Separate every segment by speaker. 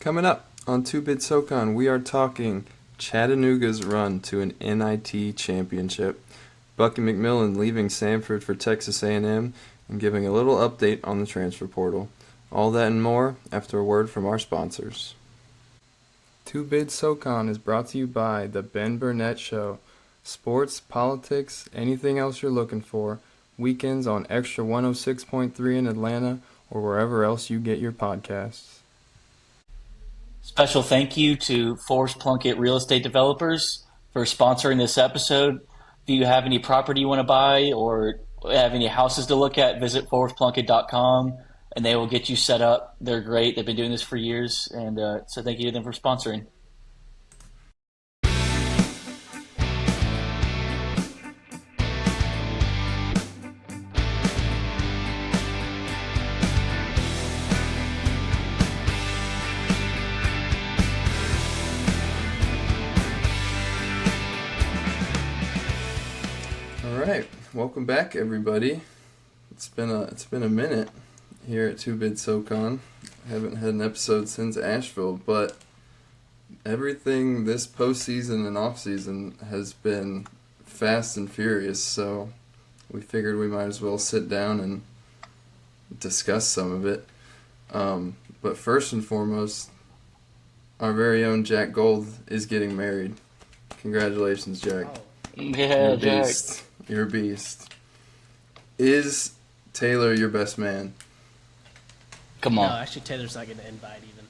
Speaker 1: Coming up on 2-Bit SoCon, we are talking Chattanooga's run to an NIT championship, Bucky McMillan leaving Samford for Texas A&M, and giving a little update on the transfer portal. All that and more after a word from our sponsors. 2-Bit SoCon is brought to you by The Ben Burnett Show. Sports, politics, anything else you're looking for. Weekends on Extra 106.3 in Atlanta or wherever else you get your podcasts.
Speaker 2: Special thank you to Forrest Plunkett Real Estate Developers for sponsoring this episode. If you have any property you want to buy or have any houses to look at, visit forrestplunkett.com and they will get you set up. They're great. They've been doing this for years, and so thank you to them for sponsoring.
Speaker 1: Welcome back, everybody. It's been a minute here at 2-Bit SoCon. Haven't had an episode since Asheville, but everything this postseason and offseason has been fast and furious, so we figured we might as well sit down and discuss some of it. But first and foremost, our very own Jack Gold is getting married. Congratulations, Jack.
Speaker 2: Yeah, Jack.
Speaker 1: You're a beast. Is Taylor your best man?
Speaker 2: Come on.
Speaker 3: No, actually, Taylor's not getting an invite even.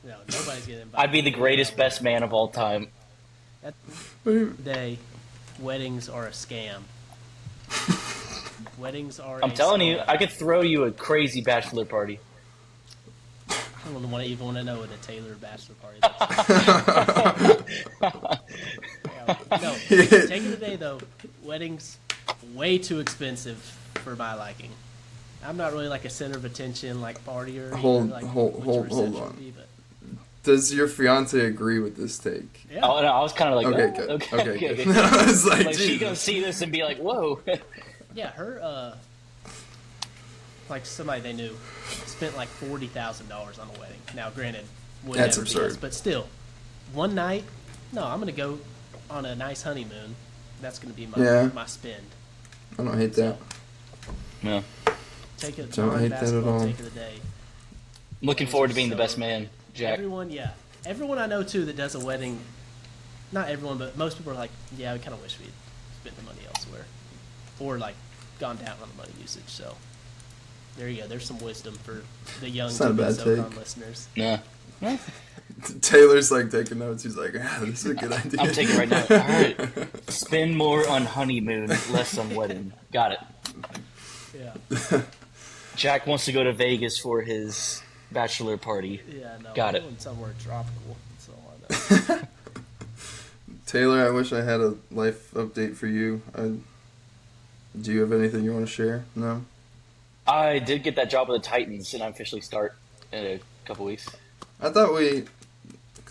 Speaker 3: No, nobody's getting invited.
Speaker 2: I'd be the greatest best man of all time.
Speaker 3: At the end of the day, weddings are a scam. Weddings are
Speaker 2: I'm telling you, I could throw you a crazy bachilor party.
Speaker 3: I don't even want to know what a Taylor bachelor party is. No, take it today though. Weddings way too expensive for my liking. I'm not really like a center of attention like partier.
Speaker 1: Hold
Speaker 3: like
Speaker 1: on. But... Does your fiance agree with this take?
Speaker 3: Yeah.
Speaker 2: Oh no, I was kind of like,
Speaker 1: okay, good.
Speaker 2: Okay.
Speaker 1: Good. I was like
Speaker 2: she gonna see this and be like, whoa.
Speaker 3: Yeah, her like somebody they knew spent like $40,000 on a wedding. Now, granted, would
Speaker 1: that's
Speaker 3: never
Speaker 1: absurd.
Speaker 3: be us, but still, one night. No, I'm gonna go on a nice honeymoon. That's gonna be my spend.
Speaker 1: I don't hate that.
Speaker 2: Yeah.
Speaker 3: Take it.
Speaker 1: Don't hate that at all.
Speaker 3: Take of the day.
Speaker 2: Looking forward to being the best man, Jack.
Speaker 3: Everyone I know too that does a wedding. Not everyone, but most people are like, yeah, we kind of wish we'd spent the money elsewhere, or like gone down on the money usage. So there you go. There's some wisdom for the young SoCon listeners.
Speaker 2: Yeah.
Speaker 1: Taylor's like taking notes. He's like, this is a good idea.
Speaker 2: I'm taking right now. All right. Spend more on honeymoon, less on wedding. Got it.
Speaker 3: Yeah.
Speaker 2: Jack wants to go to Vegas for his bachelor party.
Speaker 3: Yeah, no.
Speaker 2: Got it.
Speaker 3: Somewhere tropical. That's all I know.
Speaker 1: Taylor, I wish I had a life update for you. Do you have anything you want to share? No?
Speaker 2: I did get that job with the Titans, and I officially start in a couple weeks.
Speaker 1: I thought we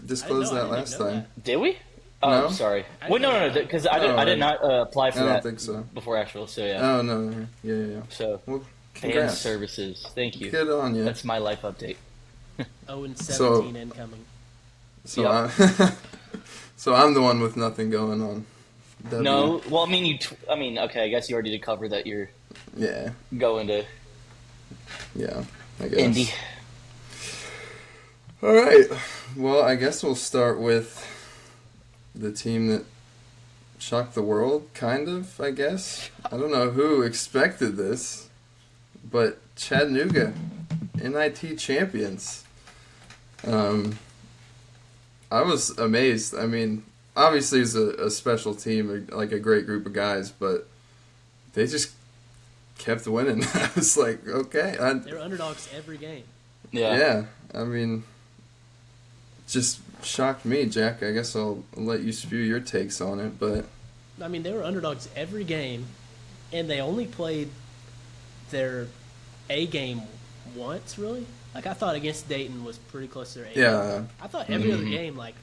Speaker 1: disclosed that last time.
Speaker 2: Did we? Oh,
Speaker 1: no?
Speaker 2: Sorry. Wait, no, because I did not apply for that.
Speaker 1: I don't think so.
Speaker 2: Before Asheville, so yeah.
Speaker 1: Oh, no. Yeah.
Speaker 2: So,
Speaker 1: well,
Speaker 2: fan services. Thank you.
Speaker 1: Good on you.
Speaker 2: That's my life update.
Speaker 3: 0-17 incoming.
Speaker 1: So,
Speaker 2: yep.
Speaker 1: So I'm the one with nothing going on.
Speaker 2: No, well, I mean, okay, I guess you already did cover that you're going to
Speaker 1: I guess.
Speaker 2: Indy.
Speaker 1: All right. Well, I guess we'll start with the team that shocked the world, kind of, I guess. I don't know who expected this, but Chattanooga, NIT champions. I was amazed. I mean, obviously it's a special team, like a great group of guys, but they just kept winning. I was like, okay.
Speaker 3: They were underdogs every game.
Speaker 1: Yeah. I mean, just shocked me, Jack. I guess I'll let you spew your takes on it, but...
Speaker 3: I mean, they were underdogs every game, and they only played their A game once, really. Like, I thought against Dayton was pretty close to their A game. I thought every other game, like,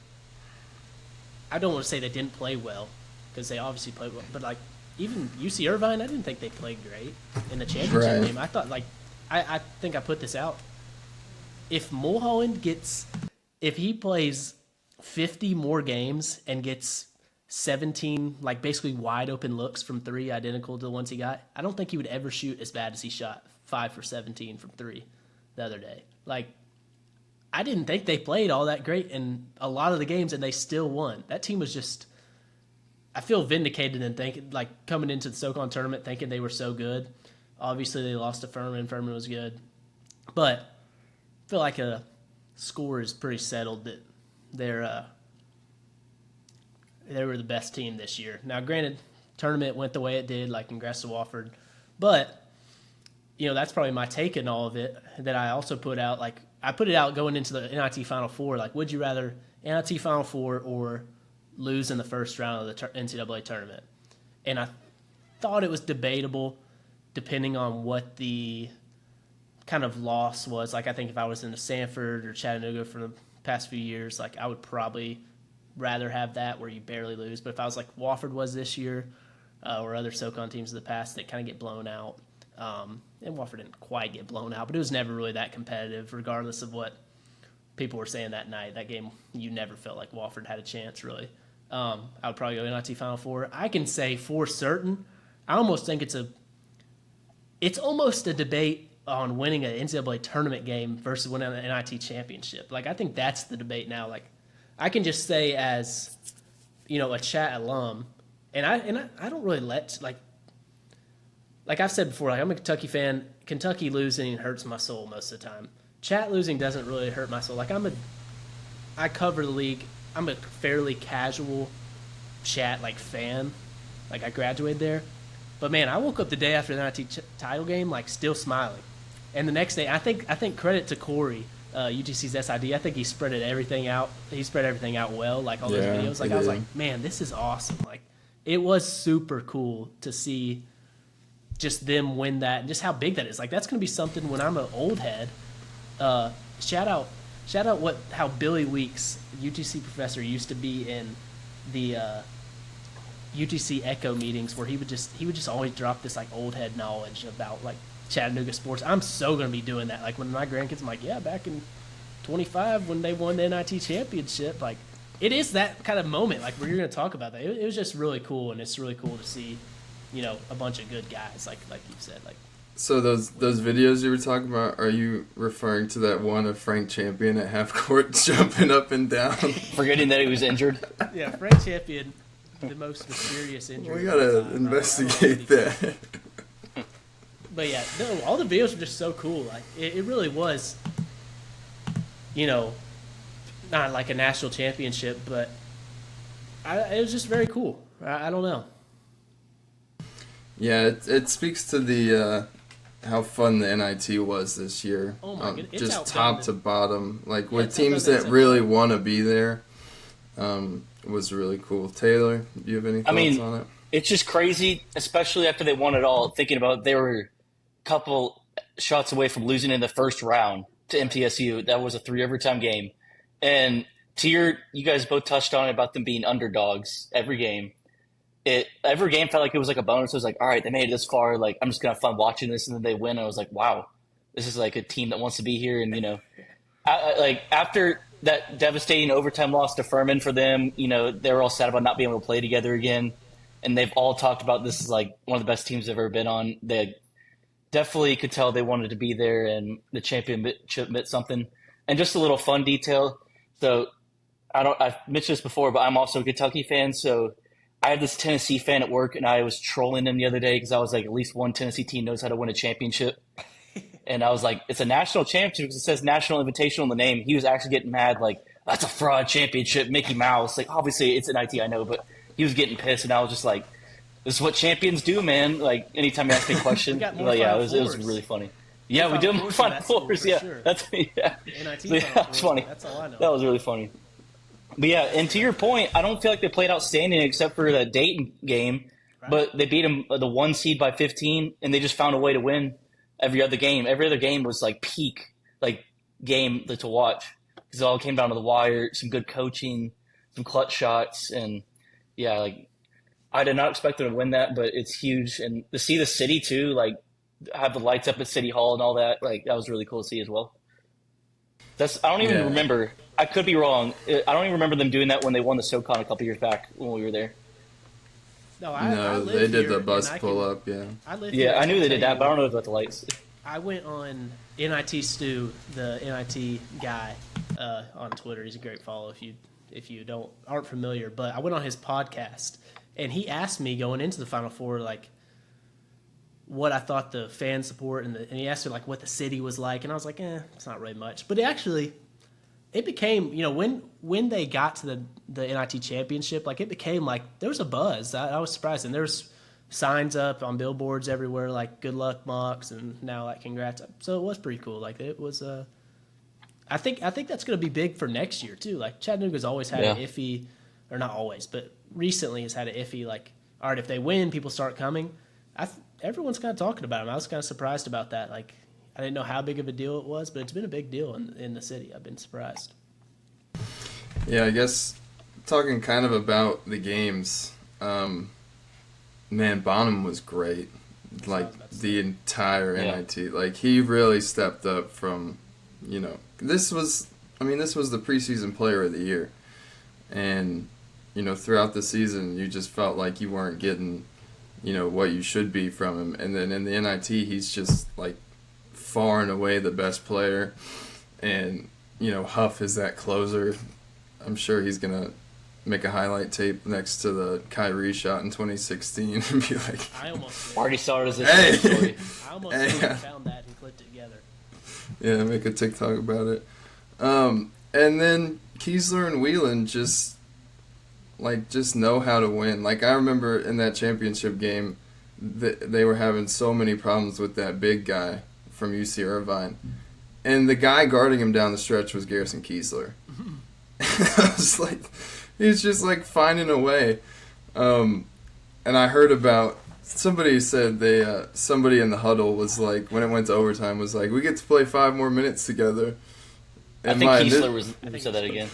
Speaker 3: I don't want to say they didn't play well, because they obviously played well, but, like, even UC Irvine, I didn't think they played great in the championship game. I thought, like, I think I put this out if Mulholland if he plays 50 more games and gets 17 like basically wide open looks from three identical to the ones he got, I don't think he would ever shoot as bad as he shot 5 for 17 from three the other day. Like, I didn't think they played all that great in a lot of the games, and they still won. That team was just, I feel vindicated in thinking, like, coming into the SoCon tournament thinking they were so good. Obviously, they lost to Furman. Furman was good. But I feel like a score is pretty settled that they were the best team this year. Now, granted, tournament went the way it did, like, congrats to Wofford. But, you know, that's probably my take in all of it that I also put out. Like, I put it out going into the NIT Final Four. Like, would you rather NIT Final Four or lose in the first round of the NCAA tournament? And I thought it was debatable depending on what the kind of loss was. Like, I think if I was in the Samford or Chattanooga for the past few years, like, I would probably rather have that where you barely lose. But if I was like Wofford was this year or other SoCon teams of the past that kind of get blown out, and Wofford didn't quite get blown out, but it was never really that competitive regardless of what people were saying that night. That game, you never felt like Wofford had a chance, really. I would probably go NIT Final Four. I can say for certain, I almost think it's almost a debate on winning an NCAA tournament game versus winning an NIT championship. Like, I think that's the debate now. Like, I can just say as, you know, a Chat alum, and I don't really like I've said before, like, I'm a Kentucky fan. Kentucky losing hurts my soul most of the time. Chat losing doesn't really hurt my soul. Like, I cover the league. I'm a fairly casual Chat like fan. Like, I graduated there. But man, I woke up the day after the NIT title game, like, still smiling. And the next day, I think credit to Corey, UTC's SID. I think he spread everything out. He spread everything out well, like all those videos. Like, I was like, man, this is awesome. Like, it was super cool to see just them win that and just how big that is. Like, that's going to be something when I'm an old head. Shout out how Billy Weeks, UTC professor, used to be in the UTC Echo meetings where he would just always drop this like old head knowledge about like Chattanooga sports. I'm so going to be doing that. Like, when my grandkids, I'm like, yeah, back in 25 when they won the NIT championship, like, it is that kind of moment, like, where you're going to talk about that. It was just really cool, and it's really cool to see, you know, a bunch of good guys, like you said. Like,
Speaker 1: so those videos you were talking about, are you referring to that one of Frank Champion at half court jumping up and down?
Speaker 2: Forgetting that he was injured.
Speaker 3: Yeah, Frank Champion, the most mysterious injury.
Speaker 1: We got to investigate that.
Speaker 3: But yeah, no, all the videos were just so cool. Like, it really was, you know, not like a national championship, but it was just very cool. I don't know.
Speaker 1: Yeah, it speaks to the how fun the NIT was this year.
Speaker 3: Oh my goodness,
Speaker 1: just top to bottom, like with teams that really want to be there. Was really cool. Taylor, do you have any thoughts on it?
Speaker 2: It's just crazy, especially after they won it all. Thinking about they were a couple shots away from losing in the first round to MTSU. That was a 3 overtime game, and you guys both touched on it about them being underdogs every game. Every game felt like it was like a bonus. It was like, all right, they made it this far. Like, I'm just gonna have fun watching this, and then they win. I was like, wow, this is like a team that wants to be here. And you know, like after that devastating overtime loss to Furman for them, you know, they were all sad about not being able to play together again. And they've all talked about this is like one of the best teams they've ever been on. They definitely could tell they wanted to be there, and the championship meant something. And just a little fun detail. So I've mentioned this before, but I'm also a Kentucky fan. So I had this Tennessee fan at work, and I was trolling him the other day because I was like, at least one Tennessee team knows how to win a championship. And I was like, it's a national championship because it says National Invitational in the name. He was actually getting mad, like, that's a fraud championship, Mickey Mouse. Like, obviously, it's an IT, I know, but he was getting pissed, and I was just like, this is what champions do, man. Like, anytime you ask me a question, like, yeah, it was really funny. Yeah, we do more Final Fours, yeah. Sure. That's yeah. NIT so, yeah, that's funny. That's all I know. That was really funny. But yeah, and to your point, I don't feel like they played outstanding except for that Dayton game, right. But they beat them the 1 seed by 15, and they just found a way to win every other game. Every other game was like peak, like game to watch because it all came down to the wire. Some good coaching, some clutch shots, and yeah, like I did not expect them to win that, but it's huge. And to see the city too, like have the lights up at City Hall and all that, like that was really cool to see as well. I don't even remember. I could be wrong. I don't even remember them doing that when they won the SoCon a couple years back when we were there.
Speaker 3: No,
Speaker 1: they did the bus pull up. Yeah.
Speaker 2: I knew they did that, but I don't know about the lights.
Speaker 3: I went on NIT Stu, the NIT guy, on Twitter. He's a great follow if you aren't familiar. But I went on his podcast, and he asked me going into the Final Four, like, what I thought the fan support and he asked me like what the city was like, and I was like, it's not really much. But it became, when they got to the NIT championship, like it became like there was a buzz. I was surprised, and there's signs up on billboards everywhere like "Good luck, Mox," and now like "Congrats." So it was pretty cool. Like it was. I think that's going to be big for next year too. Like Chattanooga's always had an iffy, or not always, but recently has had an iffy. Like, all right, if they win, people start coming. Everyone's kind of talking about him. I was kind of surprised about that. Like, I didn't know how big of a deal it was, but it's been a big deal in the city. I've been surprised.
Speaker 1: Yeah, I guess talking kind of about the games, man, Bonham was great. Like, the entire NIT. Like, he really stepped up from, this was the preseason player of the year. And, throughout the season, you just felt like you weren't getting what you should be from him. And then in the NIT, he's just, like, far and away the best player. And, Huff is that closer. I'm sure he's going to make a highlight tape next to the Kyrie shot in 2016 and be like...
Speaker 3: I almost
Speaker 2: already started as a story.
Speaker 3: I almost found that and clipped it together.
Speaker 1: Yeah, make a TikTok about it. And then Kiesler and Whelan just know how to win. Like, I remember in that championship game, they were having so many problems with that big guy from UC Irvine. And the guy guarding him down the stretch was Garrison Kiesler. I was like, he's just, like, finding a way. And I heard about, somebody said somebody in the huddle was like, when it went to overtime, was like, we get to play 5 more minutes together.
Speaker 2: And I think Kiesler said that again.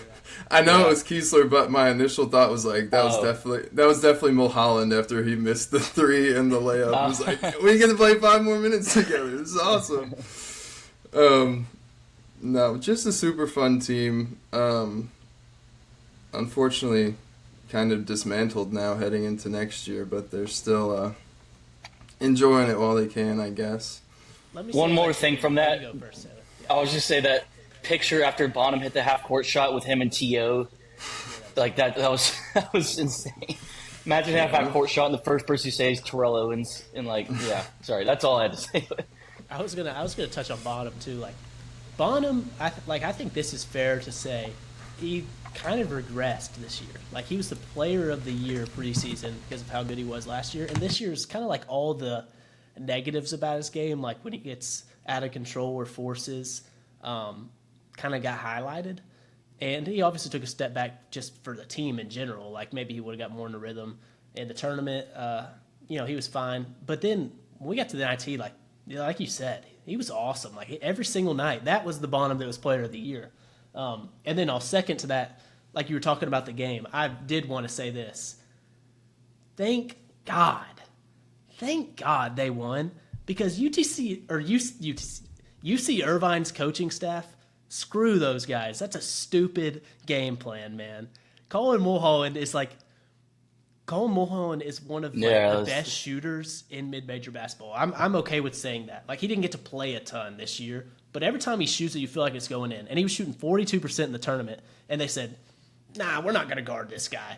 Speaker 1: I know it was Kiesler, but my initial thought was like that was definitely Mulholland after he missed the 3 and the layup. It was like, we get to play 5 more minutes together. This is awesome. No, just a super fun team. Unfortunately, kind of dismantled now heading into next year, but they're still enjoying it while they can, I guess.
Speaker 2: One more thing from that. I was just say that picture after Bonham hit the half-court shot with him and T.O. Like that was insane. Imagine a half-court shot and the first person who saves Terrell Owens. And sorry, that's all I had to say.
Speaker 3: I was gonna touch on Bonham too. Like Bonham, I think this is fair to say, he kind of regressed this year. Like he was the player of the year preseason because of how good he was last year, and this year is kind of like all the negatives about his game, like when he gets out of control or forces. Kind of got highlighted, and he obviously took a step back just for the team in general. Like maybe he would have got more in the rhythm in the tournament. He was fine, but then when we got to the NIT, like you said, he was awesome. Like every single night, that was the Bonham that was player of the year. And then I'll second to that, like you were talking about the game. I did want to say this. Thank God they won, because UC Irvine's coaching staff. Screw those guys. That's a stupid game plan, man. Colin Mulholland is one of the best shooters in mid-major basketball. I'm okay with saying that. Like he didn't get to play a ton this year, but every time he shoots it, you feel like it's going in. And he was shooting 42% in the tournament, and they said, "Nah, we're not going to guard this guy.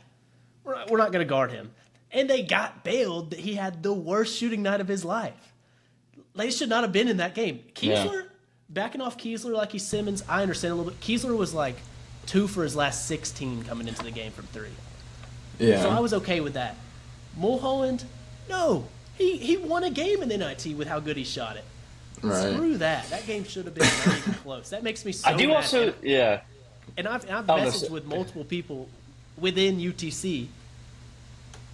Speaker 3: We're not going to guard him." And they got bailed that he had the worst shooting night of his life. They should not have been in that game. Kiesler, backing off Kiesler like he's Simmons, I understand a little bit. Kiesler was like 2 for his last 16 coming into the game from 3.
Speaker 1: Yeah.
Speaker 3: So I was okay with that. Mulholland, no. He won a game in the NIT with how good he shot it.
Speaker 1: Right.
Speaker 3: Screw that. That game should have been not even close. That makes me so mad. And I've messaged with multiple people within UTC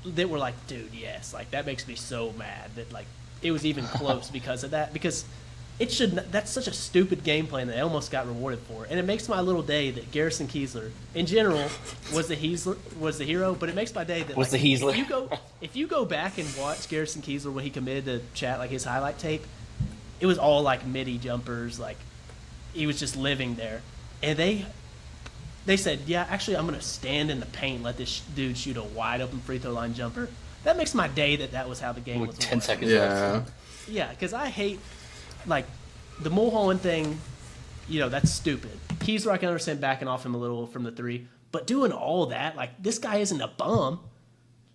Speaker 3: that were like, dude, yes. Like, that makes me so mad that, like, it was even close because of that. Because it should not, that's such a stupid game plan that I almost got rewarded for. And it makes my little day that Garrison Kiesler, in general, was the hero. But it makes my day that if you go back and watch Garrison Kiesler when he committed to Chat, like his highlight tape, it was all like midi jumpers. Like he was just living there. and they said, yeah, actually, I'm going to stand in the paint and let this dude shoot a wide-open free throw line jumper. That makes my day that was how the game was.
Speaker 2: 10 seconds
Speaker 1: left.
Speaker 3: Yeah, because I hate, like, the Mulholland thing, that's stupid. Keysler, I can understand backing off him a little from the three, but doing all that, like, this guy isn't a bum.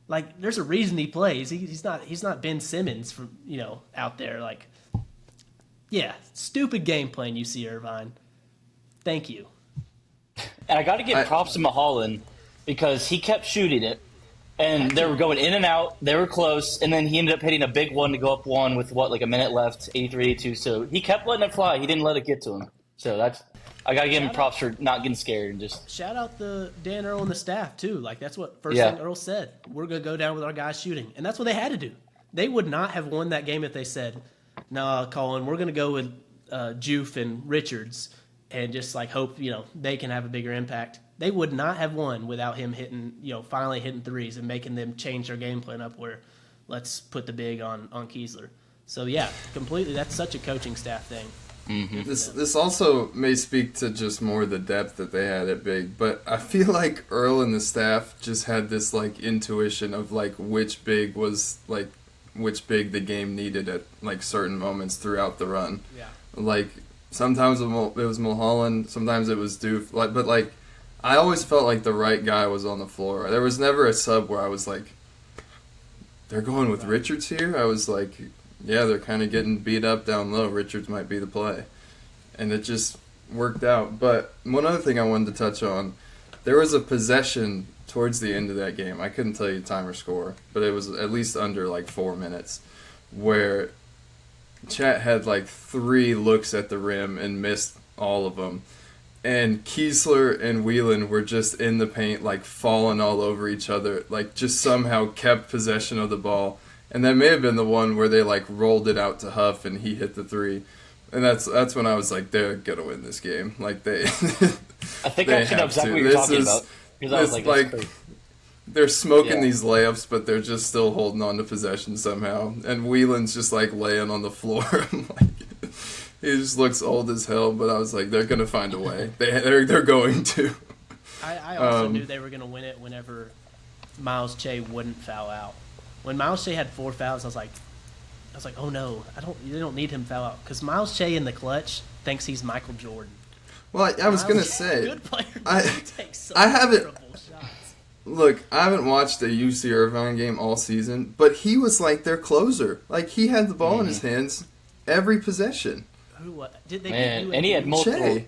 Speaker 3: Like, there's a reason he plays. He's not Ben Simmons from, out there. Like, yeah, stupid game plan, UC Irvine. Thank you.
Speaker 2: And I got to give props to Mulholland because he kept shooting it, and they were going in and out. They were close, and then he ended up hitting a big one to go up one with, a minute left, 83-82. So he kept letting it fly. He didn't let it get to him. So I got to give him props for not getting scared and just.
Speaker 3: Shout out the Dan Earl and the staff, too. Like, that's what first thing Earl said. We're going to go down with our guys shooting. And that's what they had to do. They would not have won that game if they said, nah, Colin, we're going to go with Juve and Richards and just, hope, they can have a bigger impact. They would not have won without him hitting, finally hitting threes and making them change their game plan up where let's put the big on Keysler. So, yeah, completely. That's such a coaching staff thing.
Speaker 1: Mm-hmm. This also may speak to just more the depth that they had at big, but I feel like Earl and the staff just had this intuition of which big the game needed at certain moments throughout the run.
Speaker 3: Yeah.
Speaker 1: Sometimes it was Mulholland, sometimes it was Doof, but I always felt like the right guy was on the floor. There was never a sub where I was like, they're going with Richards here. I was like, yeah, they're kind of getting beat up down low. Richards might be the play. And it just worked out. But one other thing I wanted to touch on, there was a possession towards the end of that game. I couldn't tell you time or score, but it was at least under 4 minutes, where Chat had 3 looks at the rim and missed all of them. And Keysler and Whelan were just in the paint, falling all over each other, just somehow kept possession of the ball. And that may have been the one where they rolled it out to Huff and he hit the 3. And that's when I was like, they're gonna win this game.
Speaker 2: I think I actually know exactly what you're talking about. Because I was
Speaker 1: they're smoking these layups, but they're just still holding on to possession somehow. And Whelan's just laying on the floor. He just looks old as hell. But I was like, they're gonna find a way. They're going to.
Speaker 3: I also knew they were gonna win it whenever Miles Che wouldn't foul out. When Miles Che had 4 fouls, I was like, oh no, you don't need him to foul out because Miles Che in the clutch thinks he's Michael Jordan.
Speaker 1: Well, I was gonna say,
Speaker 3: good player.
Speaker 1: I haven't. Look, I haven't watched a UC Irvine game all season, but he was their closer. He had the ball in his hands every possession.
Speaker 3: Did they beat UAB?
Speaker 2: And he had multiple.
Speaker 1: Che.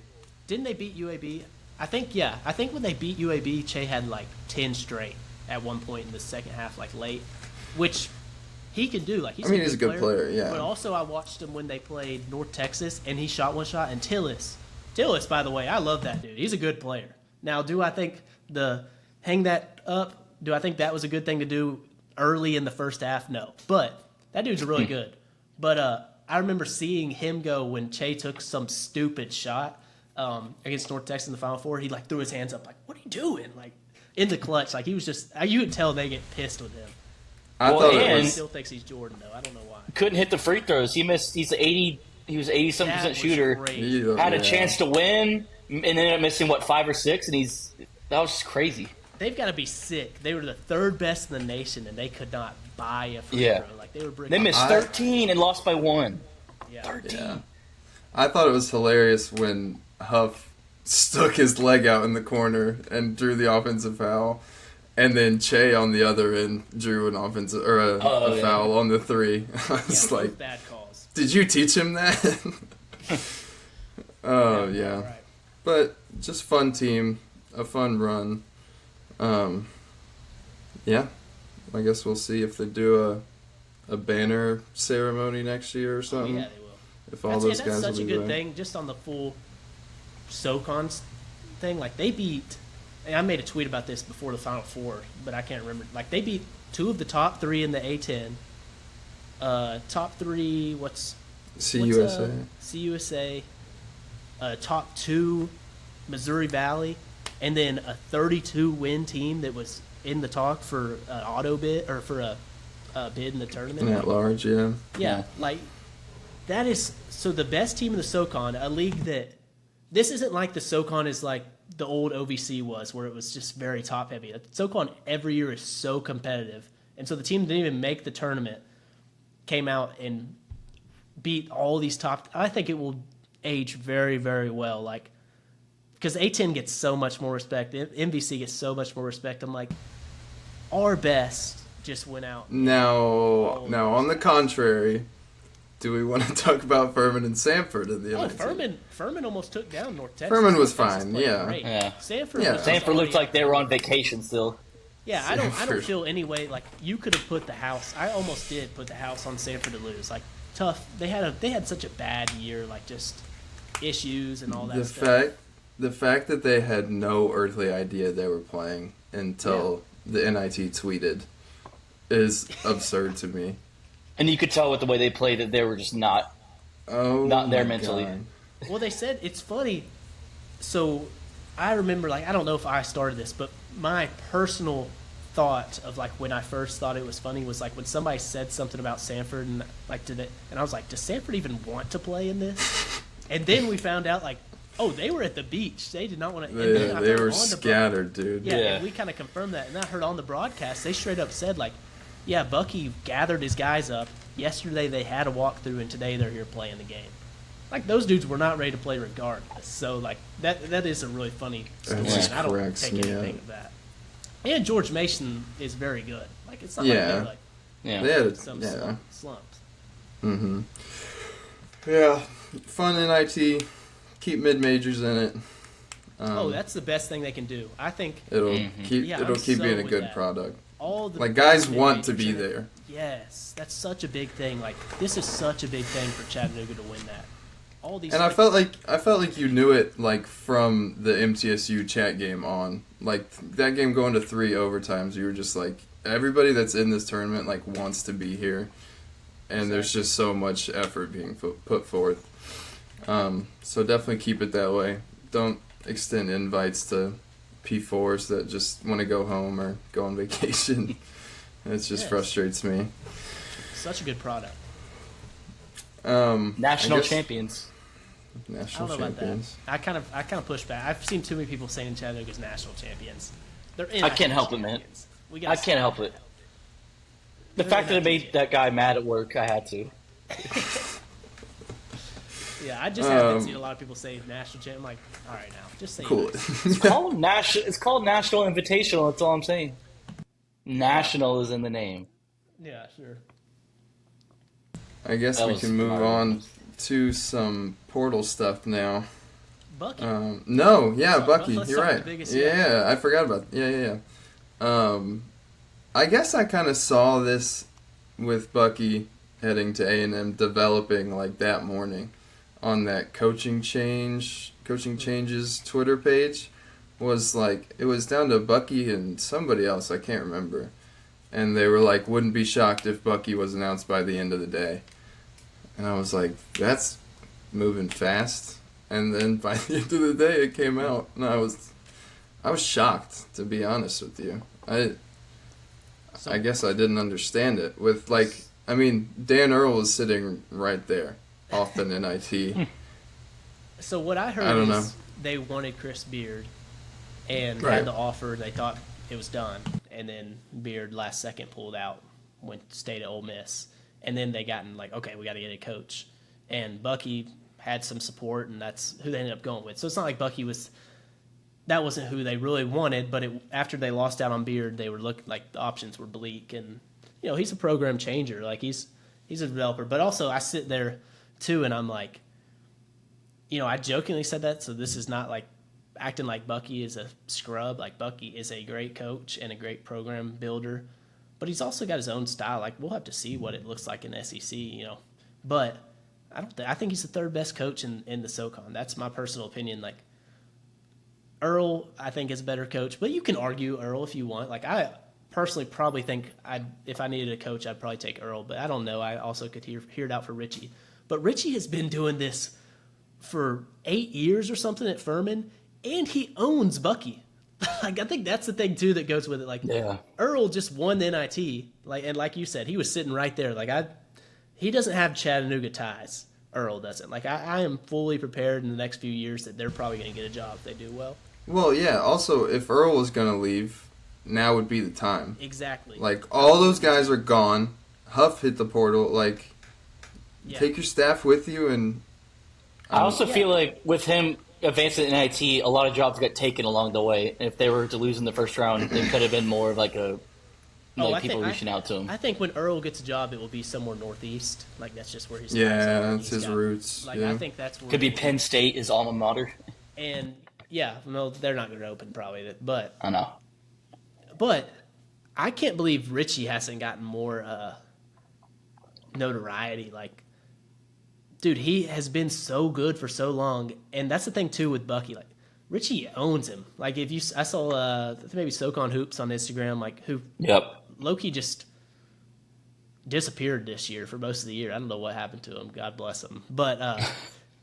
Speaker 3: Didn't they beat UAB? I think when they beat UAB, Che had 10 straight at one point in the second half, late. Which he can do. He's a good player, yeah. But also I watched him when they played North Texas, and he shot one shot. And Tillis, by the way, I love that dude. He's a good player. Now, do I think hang that up, do I think that was a good thing to do early in the first half? No. But that dude's really good. But I remember seeing him go when Che took some stupid shot against North Texas in the Final Four. He, threw his hands up what are you doing? In the clutch. He was just – you could tell they get pissed with him. He still thinks he's Jordan, though. I don't know why.
Speaker 2: Couldn't hit the free throws. He missed. He was 80-something% shooter. Had a chance to win, and ended up missing 5 or 6, and that was just crazy.
Speaker 3: They've got to be sick. They were the 3rd best in the nation, and they could not buy a free throw.
Speaker 2: They missed 13 and lost by 1.
Speaker 3: Yeah.
Speaker 2: 13.
Speaker 1: Yeah. I thought it was hilarious when Huff stuck his leg out in the corner and drew the offensive foul. And then Che on the other end drew an offensive or a foul on the 3. I was
Speaker 3: bad calls.
Speaker 1: Did you teach him that? Oh yeah.
Speaker 3: Right.
Speaker 1: But just fun team, a fun run. Yeah. I guess we'll see if they do a banner ceremony next year or something.
Speaker 3: Oh, yeah, they will.
Speaker 1: If all those guys will be there.
Speaker 3: That's such a good thing. Just on the full SoCon thing, they beat. I made a tweet about this before the Final Four, but I can't remember. They beat 2 of the top 3 in the A10. Top 3, CUSA. Top 2, Missouri Valley, and then a 32-win team that was in the talk for an auto bid or for a bid in the tournament.
Speaker 1: At large, yeah.
Speaker 3: Yeah, that is so the best team in the SoCon, a league that this isn't like the SoCon is like the old OVC was, where it was just very top heavy. SoCon every year is so competitive, and so the team that didn't even make the tournament came out and beat all these top. I think it will age very, very well. Like, because A10 gets so much more respect, MVC gets so much more respect. I'm like, our best just went out.
Speaker 1: Now, on the contrary, do we want to talk about Furman and Samford in the NIT?
Speaker 3: Furman almost took down North Texas.
Speaker 1: Furman was
Speaker 3: Texas
Speaker 1: fine, yeah.
Speaker 3: Samford
Speaker 2: looked like they were on vacation still.
Speaker 3: Yeah, I don't feel any way like you could have put the house. I almost did put the house on Samford to lose. Like, tough. They had such a bad year, like just issues and all that stuff.
Speaker 1: The fact that they had no earthly idea they were playing until the NIT tweeted is absurd to me.
Speaker 2: And you could tell with the way they played that they were just not there mentally.
Speaker 1: God.
Speaker 3: Well, they said it's funny. So I remember, like, I don't know if I started this, but my personal thought of like when I first thought it was funny was like when somebody said something about Samford and like and I was like, does Samford even want to play in this? And then we found out like, oh, they were at the beach. They did not want to.
Speaker 1: They were scattered, dude.
Speaker 3: Yeah, and we kind of confirmed that. And I heard on the broadcast, they straight up said like, yeah, Bucky gathered his guys up. Yesterday they had a walkthrough, and today they're here playing the game. Like, those dudes were not ready to play regardless. So, like, that is a really funny story, and I don't take anything of that. And George Mason is very good. Like, it's not like they're, like, some slumps.
Speaker 1: Mm-hmm. Yeah, fun NIT. Keep mid-majors in it.
Speaker 3: That's the best thing they can do. I think
Speaker 1: it'll keep being a good product.
Speaker 3: All the
Speaker 1: like, guys want to be there.
Speaker 3: Yes, that's such a big thing. Like, this is such a big thing for Chattanooga to win that. All these. And
Speaker 1: I felt like you knew it like from the MTSU chat game on. Like, that game going to 3 overtimes, you were just like, everybody that's in this tournament like wants to be here, and there's just so much effort being put forth. So definitely keep it that way. Don't extend invites to P4s that just want to go home or go on vacation. It just frustrates me.
Speaker 3: Such a good product.
Speaker 2: National champions.
Speaker 1: National
Speaker 3: I don't know
Speaker 1: champions.
Speaker 3: about that. I kind of push back. I've seen too many people saying Chattanooga's national champions.
Speaker 2: I can't help it, man. I can't help it. The fact that it made that guy mad at work, I had to.
Speaker 3: Yeah, I just haven't seen a lot of people say national champ. I'm like, all right, now, just say
Speaker 1: cool.
Speaker 2: It's called National Invitational. That's all I'm saying. National is in the name.
Speaker 3: Yeah, sure.
Speaker 1: I guess we can move on to some portal stuff now.
Speaker 3: Bucky.
Speaker 1: Bucky. You're right.
Speaker 3: Yeah,
Speaker 1: I forgot about. Yeah. I guess I kind of saw this with Bucky heading to A&M developing like that morning on that coaching changes Twitter page. Was like, it was down to Bucky and somebody else, I can't remember, and they were like, wouldn't be shocked if Bucky was announced by the end of the day. And I was like, that's moving fast. And then by the end of the day it came out, and I was shocked, to be honest with you. I guess I didn't understand it. With Dan Earl was sitting right there off in NIT.
Speaker 3: So what I heard is they wanted Chris Beard and had the offer. They thought it was done, and then Beard last second pulled out, stayed at Ole Miss, and then they gotten like, okay, we got to get a coach, and Bucky had some support, and that's who they ended up going with. So it's not like Bucky wasn't who they really wanted, but after they lost out on Beard, they were looking like the options were bleak, and he's a program changer, like he's a developer, but also I sit there too, and I'm like, I jokingly said that, so this is not like acting like Bucky is a scrub. Like, Bucky is a great coach and a great program builder, but he's also got his own style. Like, we'll have to see what it looks like in SEC, But I think he's the third best coach in the SoCon. That's my personal opinion. Like, Earl, I think, is a better coach, but you can argue Earl if you want. Like, I personally probably think if I needed a coach, I'd probably take Earl, but I don't know. I also could hear it out for Richie. But Richie has been doing this for 8 years or something at Furman, and he owns Bucky. Like, I think that's the thing too that goes with it. Like, Earl just won the NIT, and like you said, he was sitting right there. Like, he doesn't have Chattanooga ties. Earl doesn't. Like, I am fully prepared in the next few years that they're probably going to get a job if they do well.
Speaker 1: Well, yeah. Also, if Earl was going to leave, now would be the time.
Speaker 3: Exactly.
Speaker 1: Like, all those guys are gone. Huff hit the portal. Like, take your staff with you. And
Speaker 2: I also feel like with him advancing in NIT, a lot of jobs got taken along the way. And if they were to lose in the first round, it could have been more of like people reaching out to him.
Speaker 3: I think when Earl gets a job, it will be somewhere northeast. Like, that's just where he's
Speaker 1: that's his roots.
Speaker 3: Like, I think that's where
Speaker 2: could be Penn State, his alma mater.
Speaker 3: And no, they're not going to open probably. But
Speaker 2: I know.
Speaker 3: But I can't believe Richie hasn't gotten more notoriety. Like, dude, he has been so good for so long, and that's the thing too with Bucky. Like, Richie owns him. Like, I saw maybe SoCon Hoops on Instagram, like who Loki just disappeared this year for most of the year. I don't know what happened to him. God bless him. But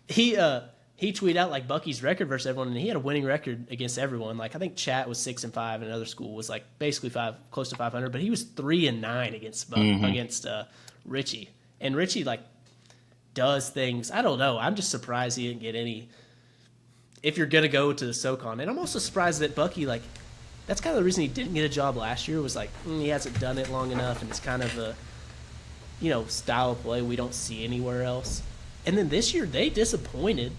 Speaker 3: he tweeted out like Bucky's record versus everyone, and he had a winning record against everyone. Like, I think Chat was 6-5, and another school was like basically close to 500. But he was 3-9 against Richie, and Richie like does things. I don't know. I'm just surprised he didn't get any. If you're gonna go to the SoCon, and I'm also surprised that Bucky, like, that's kind of the reason he didn't get a job last year, was like he hasn't done it long enough, and it's kind of a style of play we don't see anywhere else. And then this year they disappointed.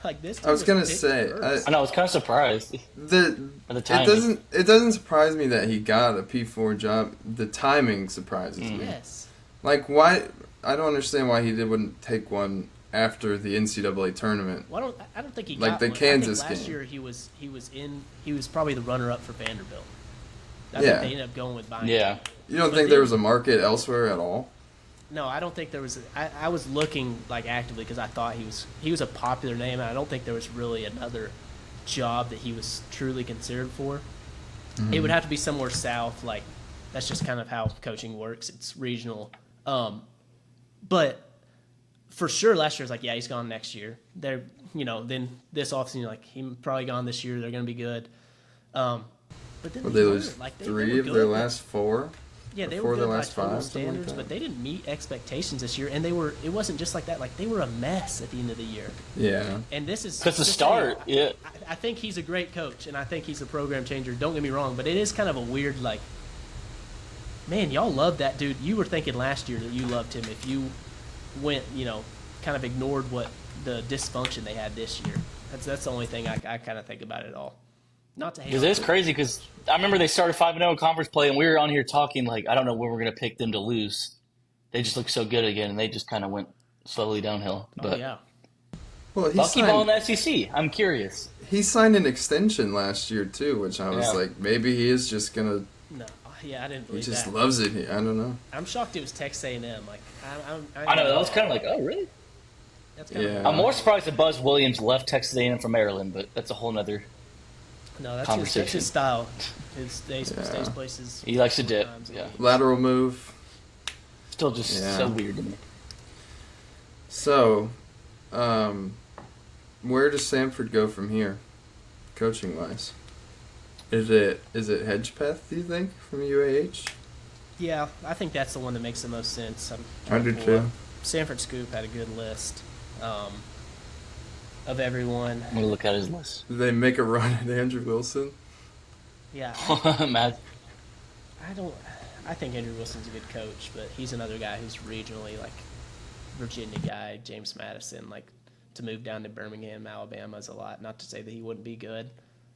Speaker 3: Like, this.
Speaker 1: I was gonna say,
Speaker 2: I know, I was kind of surprised.
Speaker 1: It doesn't surprise me that he got a P4 job. The timing surprises me.
Speaker 3: Yes.
Speaker 1: Like, why? I don't understand why he wouldn't take one after the NCAA tournament.
Speaker 3: Well, I don't think he
Speaker 1: like
Speaker 3: got
Speaker 1: the
Speaker 3: one.
Speaker 1: Kansas
Speaker 3: I think last
Speaker 1: game.
Speaker 3: year he was probably the runner-up for Vanderbilt. I think they ended up going with Bynum.
Speaker 2: Yeah.
Speaker 1: You don't think there was a market elsewhere at all?
Speaker 3: No, I don't think there was. I was looking like actively because I thought he was a popular name, and I don't think there was really another job that he was truly considered for. Mm-hmm. It would have to be somewhere south. Like, that's just kind of how coaching works. It's regional. But for sure, last year was like, he's gone next year. They're, then this offseason, like, he's probably gone this year. They're going to be good. But then
Speaker 1: they lose
Speaker 3: like,
Speaker 1: three of their last four.
Speaker 3: Yeah, they were good by total standards, but they didn't meet expectations this year, and it wasn't just like that. Like, they were a mess at the end of the year.
Speaker 1: Yeah.
Speaker 3: And this is
Speaker 2: because the start.
Speaker 3: I think he's a great coach, and I think he's a program changer. Don't get me wrong, but it is kind of a weird, like, man, y'all love that dude. You were thinking last year that you loved him if you went, kind of ignored what the dysfunction they had this year. That's the only thing I kind of think about it all. Not to hate.
Speaker 2: Because it's crazy. Because I remember they started 5-0 in conference play, and we were on here talking like, I don't know when we're going to pick them to lose. They just look so good again, and they just kind of went slowly downhill. But
Speaker 1: well,
Speaker 2: Bucky ball in the SEC. I'm curious.
Speaker 1: He signed an extension last year too, which I was like, maybe he is just gonna.
Speaker 3: No, I didn't believe that.
Speaker 1: He just loves it. I don't know.
Speaker 3: I'm shocked it was Texas A&M. Like,
Speaker 2: I know, that was kind of like, oh, really?
Speaker 3: That's kind of
Speaker 2: I'm more surprised that Buzz Williams left Texas A&M for Maryland, but that's a whole nother conversation.
Speaker 3: That's his style. His stays places.
Speaker 2: He likes to dip.
Speaker 1: Lateral move.
Speaker 2: Still just so weird to me.
Speaker 1: So, where does Samford go from here, coaching wise? Is it Hedgepeth, do you think, from UAH?
Speaker 3: Yeah, I think that's the one that makes the most sense.
Speaker 1: I do too.
Speaker 3: Sanford Scoop had a good list of everyone.
Speaker 2: I'm going to look at his list.
Speaker 1: Did they make a run at Andrew Wilson?
Speaker 3: Yeah.
Speaker 2: Mad.
Speaker 3: I think Andrew Wilson's a good coach, but he's another guy who's regionally, like, Virginia guy, James Madison, like, to move down to Birmingham, Alabama is a lot. Not to say that he wouldn't be good.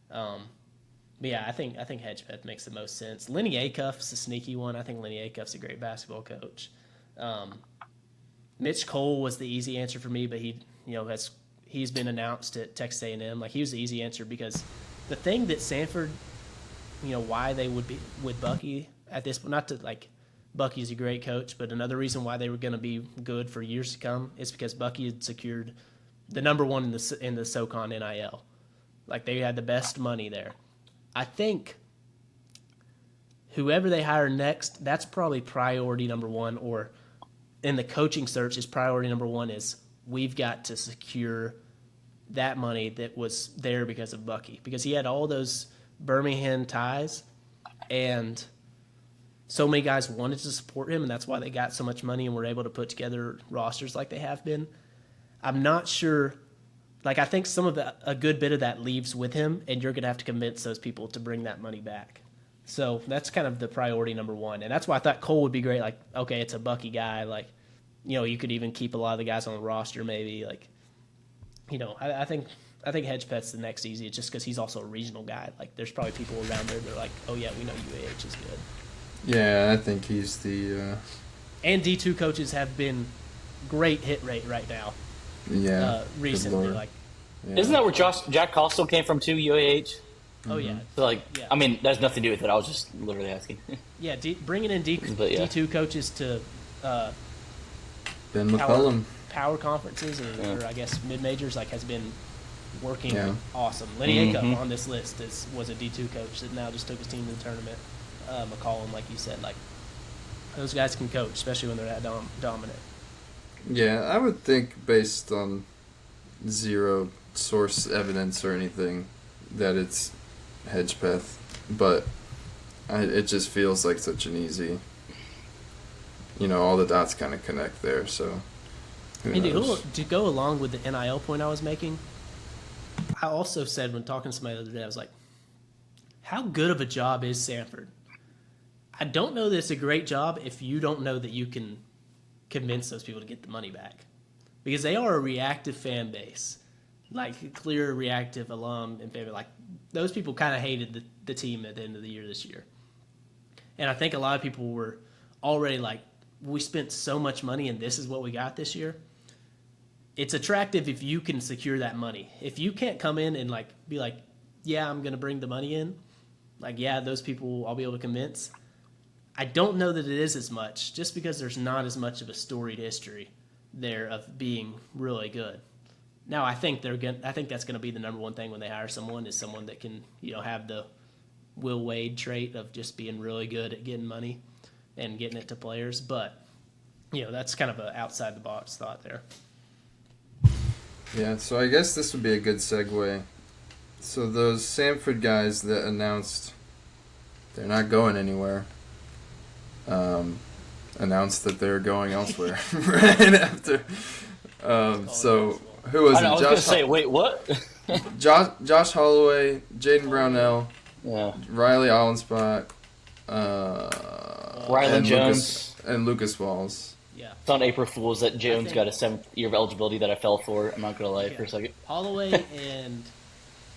Speaker 3: But yeah, I think Hedgepeth makes the most sense. Lenny Acuff's a sneaky one. I think Lenny Acuff's a great basketball coach. Mitch Cole was the easy answer for me, but he's been announced at Texas A&M. Like, he was the easy answer because the thing that Samford, why they would be with Bucky at this point, not to like Bucky's a great coach, but another reason why they were going to be good for years to come is because Bucky had secured the number one in the SoCon NIL. Like, they had the best money there. I think whoever they hire next, that's probably priority number one, or in the coaching search is priority number one is we've got to secure that money that was there because of Bucky. Because he had all those Birmingham ties, and so many guys wanted to support him, and that's why they got so much money and were able to put together rosters like they have been. I'm not sure. Like, I think a good bit of that leaves with him, and you're going to have to convince those people to bring that money back. So that's kind of the priority number one. And that's why I thought Cole would be great. Like, okay, it's a Bucky guy. Like, you could even keep a lot of the guys on the roster maybe. Like, I think Hedgepet's the next easiest just because he's also a regional guy. Like, there's probably people around there that are like, oh, yeah, we know UAH is good.
Speaker 1: Yeah, I think he's the
Speaker 3: and D2 coaches have been great hit rate right now.
Speaker 1: Yeah.
Speaker 3: Recently, like.
Speaker 2: Yeah. Isn't that where Jack Costello came from too? UAH.
Speaker 3: Oh yeah.
Speaker 2: So I mean, that's nothing to do with it. I was just literally asking.
Speaker 3: Yeah, bringing in D2 coaches to
Speaker 1: Ben McCullum
Speaker 3: power conferences or I guess mid majors has been working awesome. Lenny Acup on this list was a D2 coach that now just took his team to the tournament. McCollum, like you said, those guys can coach, especially when they're that dominant.
Speaker 1: Yeah, I would think based on zero source evidence or anything that it's Hedgepeth, but it just feels like such an easy, all the dots kind of connect there, so who knows?
Speaker 3: To go along with the NIL point I was making, I also said when talking to somebody the other day, I was like, how good of a job is Samford? I don't know that it's a great job if you don't know that you can convince those people to get the money back. Because they are a reactive fan base. Like, clear reactive alum in favor. Like, those people kind of hated the team at the end of the year this year. And I think a lot of people were already like, we spent so much money and this is what we got this year. It's attractive if you can secure that money. If you can't come in and be like, yeah, I'm going to bring the money in. Those people I'll be able to convince. I don't know that it is as much, just because there's not as much of a storied history there of being really good. Now, I think that's going to be the number one thing when they hire someone is someone that can, have the Will Wade trait of just being really good at getting money and getting it to players. But, that's kind of an outside the box thought there.
Speaker 1: Yeah, so I guess this would be a good segue. So those Samford guys that announced they're not going anywhere. Announced that they're going elsewhere right after. So who was it?
Speaker 2: I was going to say, wait, what?
Speaker 1: Josh Holloway, Jaden Brownell,
Speaker 2: yeah,
Speaker 1: Riley Allenspach,
Speaker 2: Rylan Jones,
Speaker 1: and Lucas Walls.
Speaker 3: Yeah,
Speaker 2: it's on April Fool's that Jones got a 7th year of eligibility that I fell for. I'm not going to lie for a second.
Speaker 3: Holloway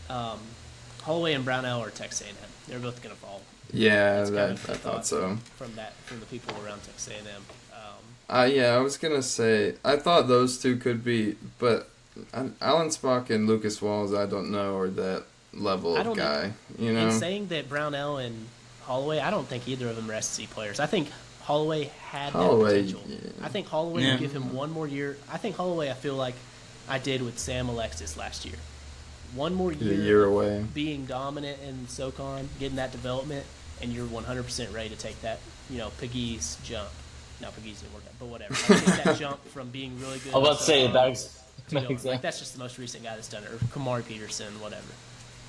Speaker 3: and Brownell are Texas A&M. They're both going to fall.
Speaker 1: Yeah, I thought so.
Speaker 3: From the people around Texas A&M.
Speaker 1: I was gonna say I thought those two could be, but Allenspach and Lucas Walls, I don't know, are that level of guy.
Speaker 3: In saying that Brownell and Holloway, I don't think either of them are SEC players. I think Holloway had that potential. Yeah. I think Holloway would give him one more year. I think Holloway, I feel like I did with Sam Alexis last year. One more year
Speaker 1: away,
Speaker 3: being dominant in SoCon, getting that development, and you're 100% ready to take that, Pegues jump. No, Pegues didn't work out, but whatever. Take that jump from being really good.
Speaker 2: I was about to say
Speaker 3: that's just the most recent guy that's done it, or Kamari Peterson, whatever.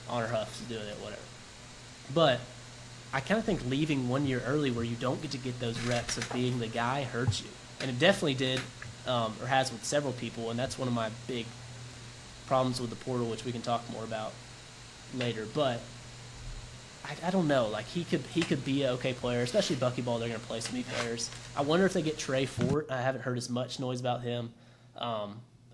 Speaker 3: Honor Huff's doing it, whatever. But I kind of think leaving 1 year early where you don't get to get those reps of being the guy hurts you. And it definitely did, or has with several people, and that's one of my big problems with the portal, which we can talk more about later. But I don't know. He could be an okay player, especially Bucky Ball. They're going to play some players. I wonder if they get Trey Fort. I haven't heard as much noise about him.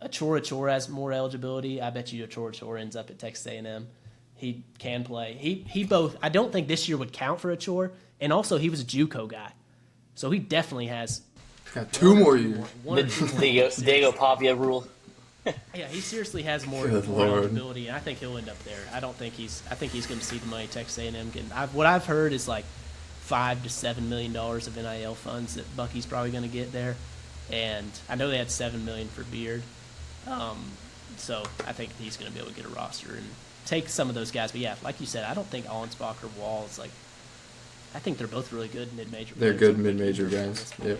Speaker 3: Achor has more eligibility. I bet you Achor ends up at Texas A&M. He can play. He both. I don't think this year would count for Achor, and also he was a JUCO guy, so he definitely has
Speaker 1: got 2 more years.
Speaker 2: The Diego Pavia rule.
Speaker 3: Yeah, he seriously has more eligibility, and I think he'll end up there. I think he's going to see the money Texas A&M getting. What I've heard is $5 to $7 million of NIL funds that Bucky's probably going to get there, and I know they had $7 million for Beard, so I think he's going to be able to get a roster and take some of those guys. But yeah, like you said, I don't think Allensbach or Walls I think they're both really good mid-major.
Speaker 1: They're good mid-major guys. Yep.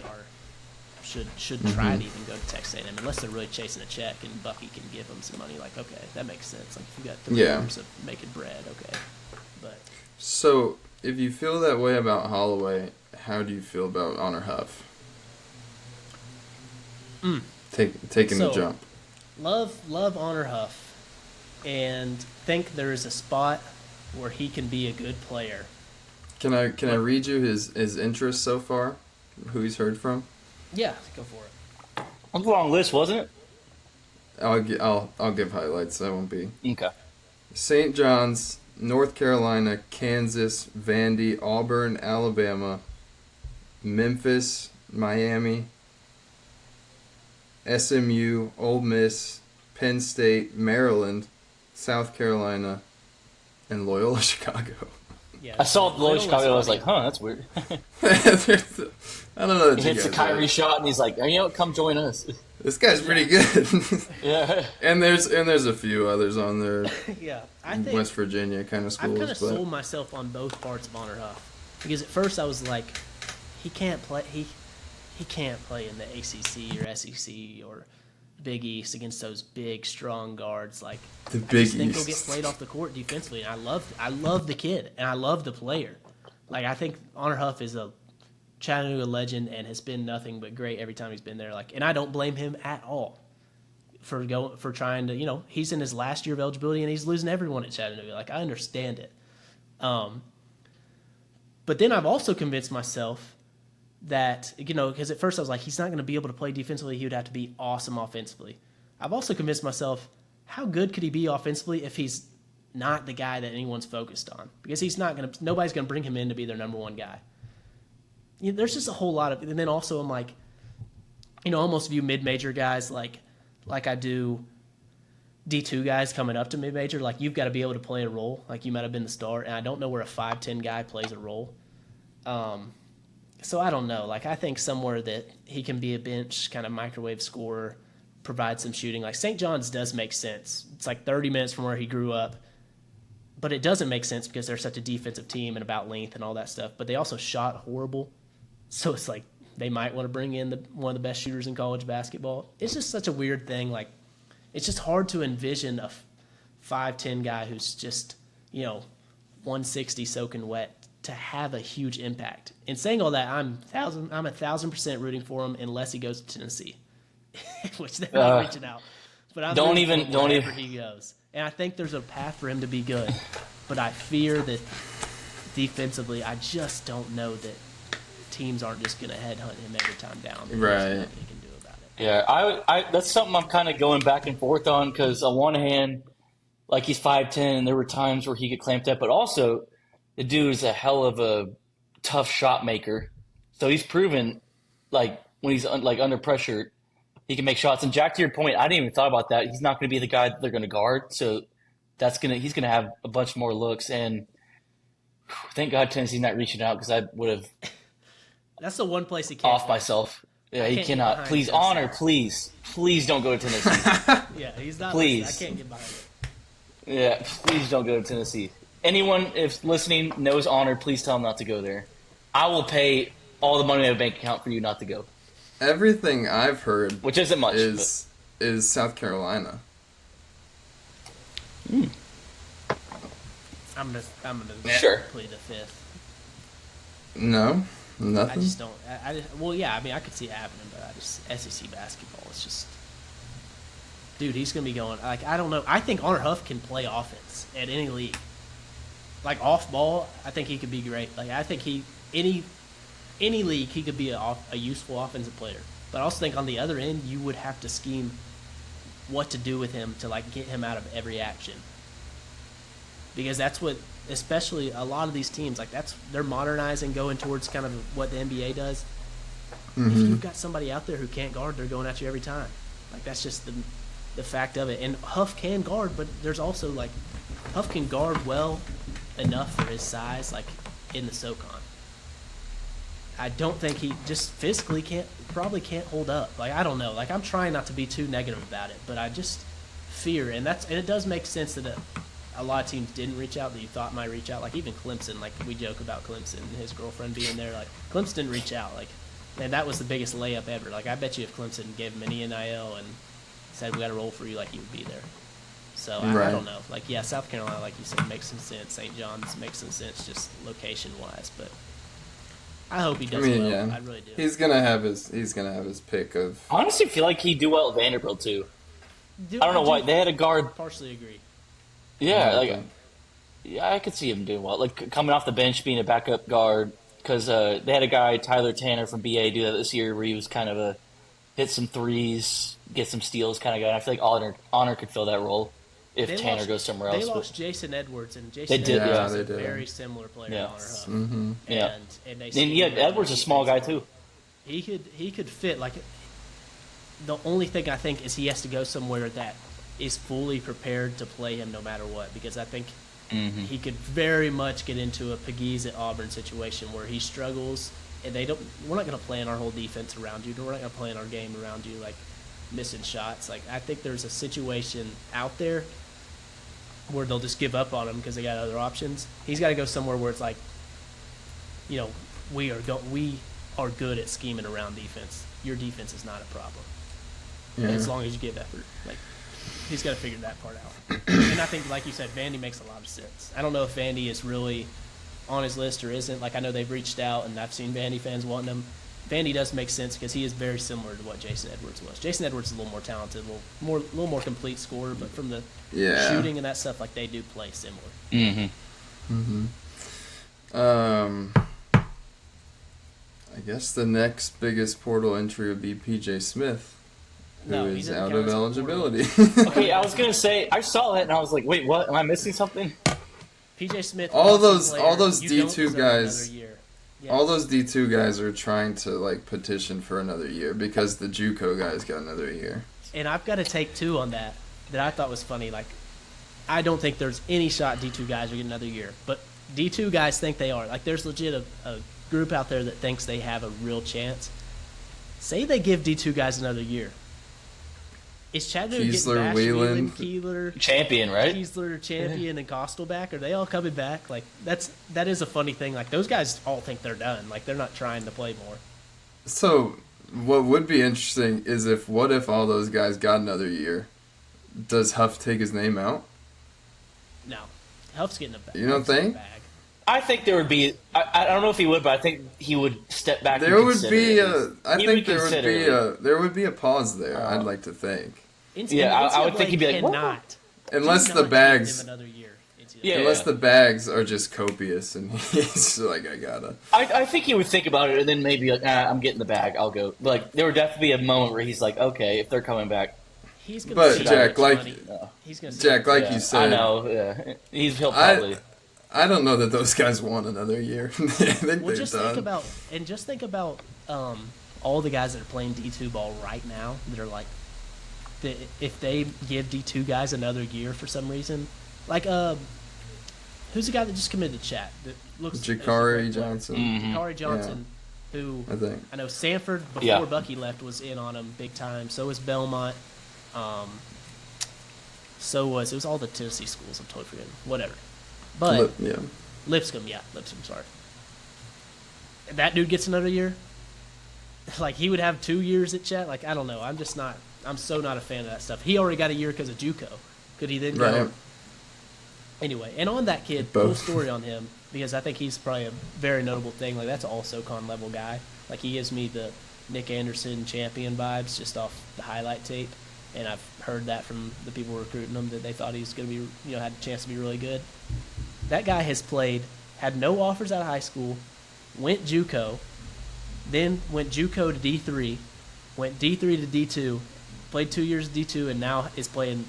Speaker 3: Should try to even go to Texas A&M unless they're really chasing a check and Bucky can give them some money. Okay, that makes sense. If you got 3 years of making bread, okay. But
Speaker 1: so if you feel that way about Holloway, how do you feel about Honor Huff? Taking the jump.
Speaker 3: love Honor Huff, and think there is a spot where he can be a good player.
Speaker 1: Can I read you his interests so far? Who he's heard from?
Speaker 3: Yeah, go for it.
Speaker 2: That's a long list, wasn't it?
Speaker 1: I'll give highlights. That won't be.
Speaker 2: Okay.
Speaker 1: St. John's, North Carolina, Kansas, Vandy, Auburn, Alabama, Memphis, Miami, SMU, Ole Miss, Penn State, Maryland, South Carolina, and Loyola Chicago.
Speaker 3: Yeah,
Speaker 2: I saw Loyola Chicago. I was like, huh, that's weird.
Speaker 1: I don't know.
Speaker 2: He hits the Kyrie shot, and he's like, you know what, come join us.
Speaker 1: This guy's pretty good.
Speaker 2: Yeah.
Speaker 1: And there's a few others on there.
Speaker 3: Yeah, I think
Speaker 1: West Virginia kind of schools.
Speaker 3: I've kind of sold myself on both parts of Honor Huff, because at first I was like, he can't play. He can't play in the ACC or SEC or Big East against those big, strong guards. Like
Speaker 1: the
Speaker 3: I
Speaker 1: Big
Speaker 3: just think he'll
Speaker 1: East.
Speaker 3: get played off the court defensively. And I love the kid, and I love the player. Like I think Honor Huff is a Chattanooga legend and has been nothing but great every time he's been there. Like, and I don't blame him at all for trying to. He's in his last year of eligibility and he's losing everyone at Chattanooga. Like, I understand it. But then I've also convinced myself that, because at first I was like, he's not going to be able to play defensively. He would have to be awesome offensively. I've also convinced myself, how good could he be offensively if he's not the guy that anyone's focused on? Because nobody's going to bring him in to be their number one guy. There's just a whole lot of, and then also I'm like, I almost view mid-major guys like I do D2 guys coming up to mid-major. Like, you've got to be able to play a role. Like, you might have been the star, and I don't know where a 5'10" guy plays a role. So I don't know. Like, I think somewhere that he can be a bench kind of microwave scorer, provide some shooting. Like, St. John's does make sense. It's like 30 minutes from where he grew up. But it doesn't make sense because they're such a defensive team and about length and all that stuff. But they also shot horrible. So it's like they might want to bring in one of the best shooters in college basketball. It's just such a weird thing. Like, it's just hard to envision a 5'10" guy who's just, 160 soaking wet to have a huge impact. And saying all that, I'm 1,000% rooting for him unless he goes to Tennessee, which they're not reaching out. But I'm
Speaker 2: don't
Speaker 3: rooting
Speaker 2: even
Speaker 3: for him wherever he goes. And I think there's a path for him to be good. But I fear that defensively, I just don't know that teams aren't just going to headhunt him every time down.
Speaker 1: Right.
Speaker 3: There's nothing he can do about it.
Speaker 2: Yeah, I that's something I'm kind of going back and forth on, because on one hand, like, he's 5'10", and there were times where he could clamp that, but also the dude is a hell of a tough shot maker. So he's proven, like, when he's under pressure, he can make shots. And Jack, to your point, I didn't even thought about that. He's not going to be the guy that they're going to guard, so he's going to have a bunch more looks. And thank God Tennessee's not reaching out, because I would have
Speaker 3: That's the one place he can't.
Speaker 2: Off myself. Yeah, he
Speaker 3: can't
Speaker 2: cannot.
Speaker 3: get
Speaker 2: Please,
Speaker 3: behind
Speaker 2: Honor, please don't go to Tennessee.
Speaker 3: Yeah, he's not.
Speaker 2: Please.
Speaker 3: I can't get behind it.
Speaker 2: Yeah, please don't go to Tennessee. Anyone, if listening, knows Honor, please tell him not to go there. I will pay all the money in my bank account for you not to go.
Speaker 1: Everything I've heard,
Speaker 2: which isn't much,
Speaker 1: is South Carolina.
Speaker 3: I'm gonna
Speaker 2: sure.
Speaker 3: plead the fifth.
Speaker 1: No, nothing.
Speaker 3: I just don't. Well, yeah. I mean, I could see it happening, but SEC basketball. It's just, dude, he's gonna be going. Like, I don't know. I think Honor Huff can play offense at any league. Like, off ball, I think he could be great. Like, I think any league he could be a useful offensive player. But I also think on the other end, you would have to scheme what to do with him to, like, get him out of every action. Because that's what, especially a lot of these teams, like, they're modernizing, going towards kind of what the NBA does. Mm-hmm. If you've got somebody out there who can't guard, they're going at you every time. Like, that's just the fact of it. And Huff can guard, but there's also, like, Huff can guard well enough for his size, like, in the SoCon. I don't think he just physically probably can't hold up. Like, I don't know. Like, I'm trying not to be too negative about it, but I just fear, and it does make sense that a lot of teams didn't reach out that you thought might reach out. Like, even Clemson, like, we joke about Clemson and his girlfriend being there. Like, Clemson didn't reach out. Like, man, that was the biggest layup ever. Like, I bet you if Clemson gave him any NIL and said, we got a role for you, like, he would be there. So, I don't know. Like, yeah, South Carolina, like you said, makes some sense. St. John's makes some sense just location-wise, but I hope he does well. Yeah. I really do.
Speaker 1: He's gonna have his pick of.
Speaker 2: I honestly feel like he'd do well at Vanderbilt too. I don't know why they had a guard.
Speaker 3: Partially agree.
Speaker 2: Yeah, yeah, I could see him doing well. Like coming off the bench, being a backup guard, because they had a guy, Tyler Tanner from BA, do that this year, where he was kind of a hit some threes, get some steals kind of guy. I feel like Honor could fill that role if Tanner goes somewhere else.
Speaker 3: They lost Jason Edwards, and
Speaker 2: Jason Edwards
Speaker 3: is a very similar player to Honor Huff.
Speaker 1: Mm-hmm.
Speaker 2: And Edwards is a small guy too.
Speaker 3: He could fit. Like, the only thing I think is he has to go somewhere that is fully prepared to play him no matter what, because I think he could very much get into a Pegues at Auburn situation where he struggles and we're not going to plan our whole defense around you. We're not going to plan our game around you, like missing shots. Like, I think there's a situation out there where they'll just give up on him because they got other options. He's got to go somewhere where it's like, you know, we are good at scheming around defense. Your defense is not a problem. As long as you give effort. Like, he's got to figure that part out. And I think, like you said, Vandy makes a lot of sense. I don't know if Vandy is really on his list or isn't. Like, I know they've reached out, and I've seen Vandy fans wanting him. Vandy does make sense because he is very similar to what Jason Edwards was. Jason Edwards is a little more talented, a little more complete scorer, but from the shooting and that stuff, like, they do play similar.
Speaker 1: I guess the next biggest portal entry would be PJ Smith, who is out of eligibility.
Speaker 2: Okay, I was gonna say I saw that and I was like, wait, what? Am I missing something?
Speaker 3: PJ Smith.
Speaker 1: All those D2 guys.
Speaker 3: Yes.
Speaker 1: All those D2 guys are trying to like petition for another year because the JUCO guys got another year.
Speaker 3: And I've got a take two on that I thought was funny. Like, I don't think there's any shot D2 guys are getting another year, but D2 guys think they are. Like, there's legit a group out there that thinks they have a real chance. Say they give D2 guys another year. Is Chattanooga getting Bash, Whelan, Keeler,
Speaker 2: champion, right?
Speaker 3: Keesler, champion, and Costal back? Are they all coming back? Like, that is a funny thing. Like, those guys all think they're done. Like, they're not trying to play more.
Speaker 1: So, what would be interesting is what if all those guys got another year? Does Huff take his name out?
Speaker 3: No, Huff's getting a bag.
Speaker 1: You don't think?
Speaker 2: I think there would be. I don't know if he would, but I think he would step back.
Speaker 1: There would be a. I think there would be a pause there. I'd like to think.
Speaker 2: I would think he'd be like,
Speaker 3: cannot.
Speaker 1: Unless the bags.
Speaker 3: Another year.
Speaker 1: Unless the bags are just copious and he's like, I gotta.
Speaker 2: I think he would think about it and then maybe like, I'm getting the bag. I'll go. Like, there would definitely be a moment where he's like, okay, if they're coming back.
Speaker 3: He's gonna.
Speaker 1: But Jack,
Speaker 3: he's gonna.
Speaker 1: Jack, like you said,
Speaker 2: I know. Yeah, he'll probably.
Speaker 1: I don't know that those guys want another year. I think they're done.
Speaker 3: Think about all the guys that are playing D2 ball right now that are like, if they give D2 guys another year for some reason, like who's the guy that just committed to Chat that looks
Speaker 1: Jakari Johnson.
Speaker 3: Jakari Johnson, who I know Samford before Bucky left was in on him big time. So was Belmont. It was all the Tennessee schools. I'm totally forgetting. Whatever. But Lipscomb, sorry. That dude gets another year. Like, he would have 2 years at Chat. Like, I don't know. I'm so not a fan of that stuff. He already got a year because of JUCO. Could he then go? Anyway, and on that kid, cool story on him, because I think he's probably a very notable thing. Like, that's an all SoCon level guy. Like, he gives me the Nick Anderson champion vibes just off the highlight tape. And I've heard that from the people recruiting him, that they thought he was going to be, had a chance to be really good. That guy has had no offers out of high school, went JUCO, then went JUCO to D3, went D3 to D2, played 2 years at D2, and now is playing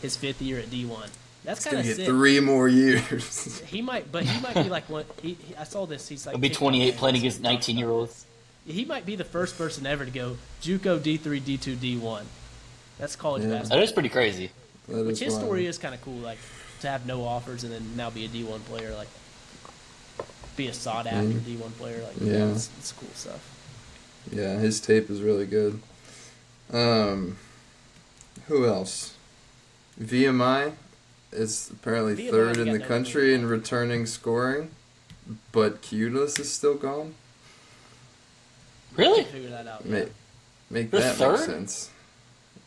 Speaker 3: his 5th year at D1. That's kind of sick.
Speaker 1: 3 more years.
Speaker 3: He might be like one. I saw this. He's like.
Speaker 2: He'll be 28 playing against 19-year-olds.
Speaker 3: He might be the first person ever to go JUCO D3 D2 D1. That's college basketball.
Speaker 2: That is pretty crazy.
Speaker 3: Which his story is kind of cool, like to have no offers and then now be a D1 player, like be a sought after D1 player, like it's cool stuff.
Speaker 1: Yeah, his tape is really good. Who else? VMI is apparently third in the country in returning scoring, but Cudis is still gone.
Speaker 2: Really?
Speaker 3: Figure that out.
Speaker 1: Make that make sense.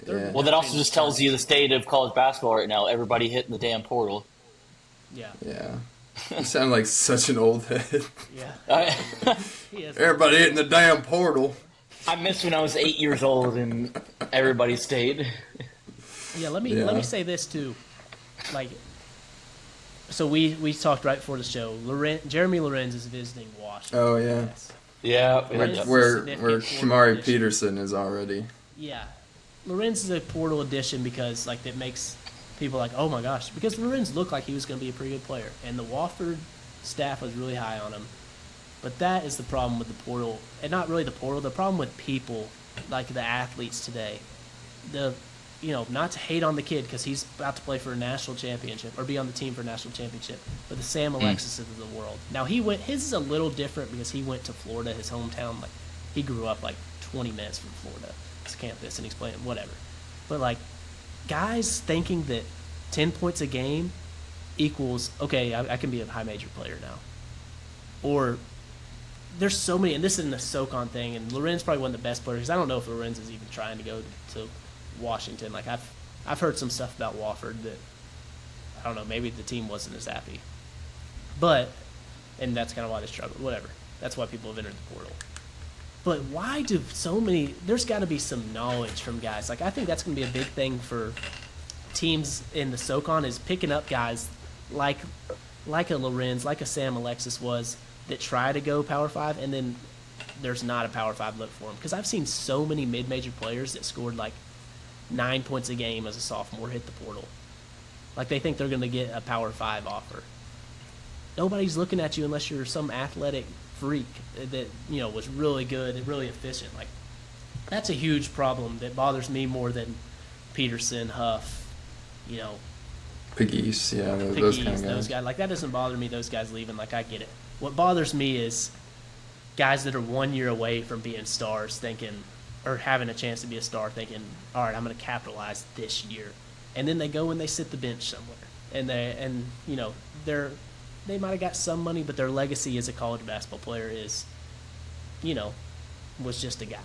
Speaker 1: Yeah.
Speaker 2: Well, that also just tells you the state of college basketball right now. Everybody hitting the damn portal.
Speaker 3: Yeah.
Speaker 1: Yeah. You sound like such an old head.
Speaker 3: Yeah.
Speaker 1: Everybody hitting the damn portal.
Speaker 2: I miss when I was 8 years old and everybody stayed.
Speaker 3: Yeah, let me say this too. Like, so we talked right before the show. Jeremy Lorenz is visiting Washington.
Speaker 1: Oh yeah.
Speaker 3: Yes.
Speaker 2: Yeah.
Speaker 1: Where Kamari Peterson is already.
Speaker 3: Yeah. Lorenz is a portal addition because like that makes people like, oh my gosh, because Lorenz looked like he was going to be a pretty good player, and the Wofford staff was really high on him. But that is the problem with the portal, and not really the portal. The problem with people, like the athletes today, not to hate on the kid because he's about to play for a national championship or be on the team for a national championship, but the Sam Alexis of the world. Now his is a little different because he went to Florida, his hometown. Like he grew up like 20 minutes from Florida, his campus, and he's playing whatever. But like guys thinking that 10 points a game equals okay, I can be a high major player now, or there's so many, and this isn't a SoCon thing, and Lorenz probably one of the best players because I don't know if Lorenz is even trying to go to Washington. Like I've heard some stuff about Wofford that I don't know, maybe the team wasn't as happy, and that's kind of why they struggled. Whatever, that's why people have entered the portal. But why do so many? There's got to be some knowledge from guys. Like I think that's going to be a big thing for teams in the SoCon is picking up guys like a Lorenz, like a Sam Alexis was, that try to go Power 5, and then there's not a Power 5 look for them. Because I've seen so many mid-major players that scored like 9 points a game as a sophomore hit the portal. Like they think they're going to get a Power 5 offer. Nobody's looking at you unless you're some athletic freak that was really good and really efficient. Like that's a huge problem that bothers me more than Peterson, Huff,
Speaker 1: Pegues, those kind of guys.
Speaker 3: Those guys. Like that doesn't bother me. Those guys leaving. Like I get it. What bothers me is guys that are 1 year away from being stars thinking, or having a chance to be a star thinking, all right, I'm going to capitalize this year. And then they go and they sit the bench somewhere. And they might have got some money, but their legacy as a college basketball player is, was just a guy.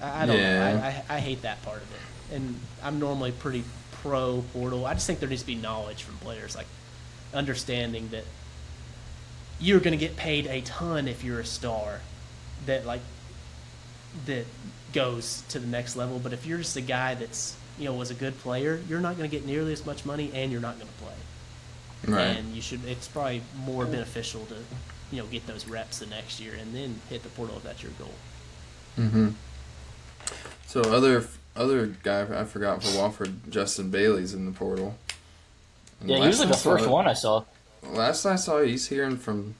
Speaker 3: I don't know. I hate that part of it. And I'm normally pretty pro portal. I just think there needs to be knowledge from players, like understanding that you're going to get paid a ton if you're a star that goes to the next level. But if you're just a guy that's, was a good player, you're not going to get nearly as much money and you're not going to play.
Speaker 1: Right.
Speaker 3: And it's probably more beneficial to, get those reps the next year and then hit the portal if that's your goal.
Speaker 1: Mm-hmm. So other guy I forgot for Wofford, Justin Bailey's in the portal. And
Speaker 2: yeah, he was like the first one I saw.
Speaker 1: Last I saw, he's hearing from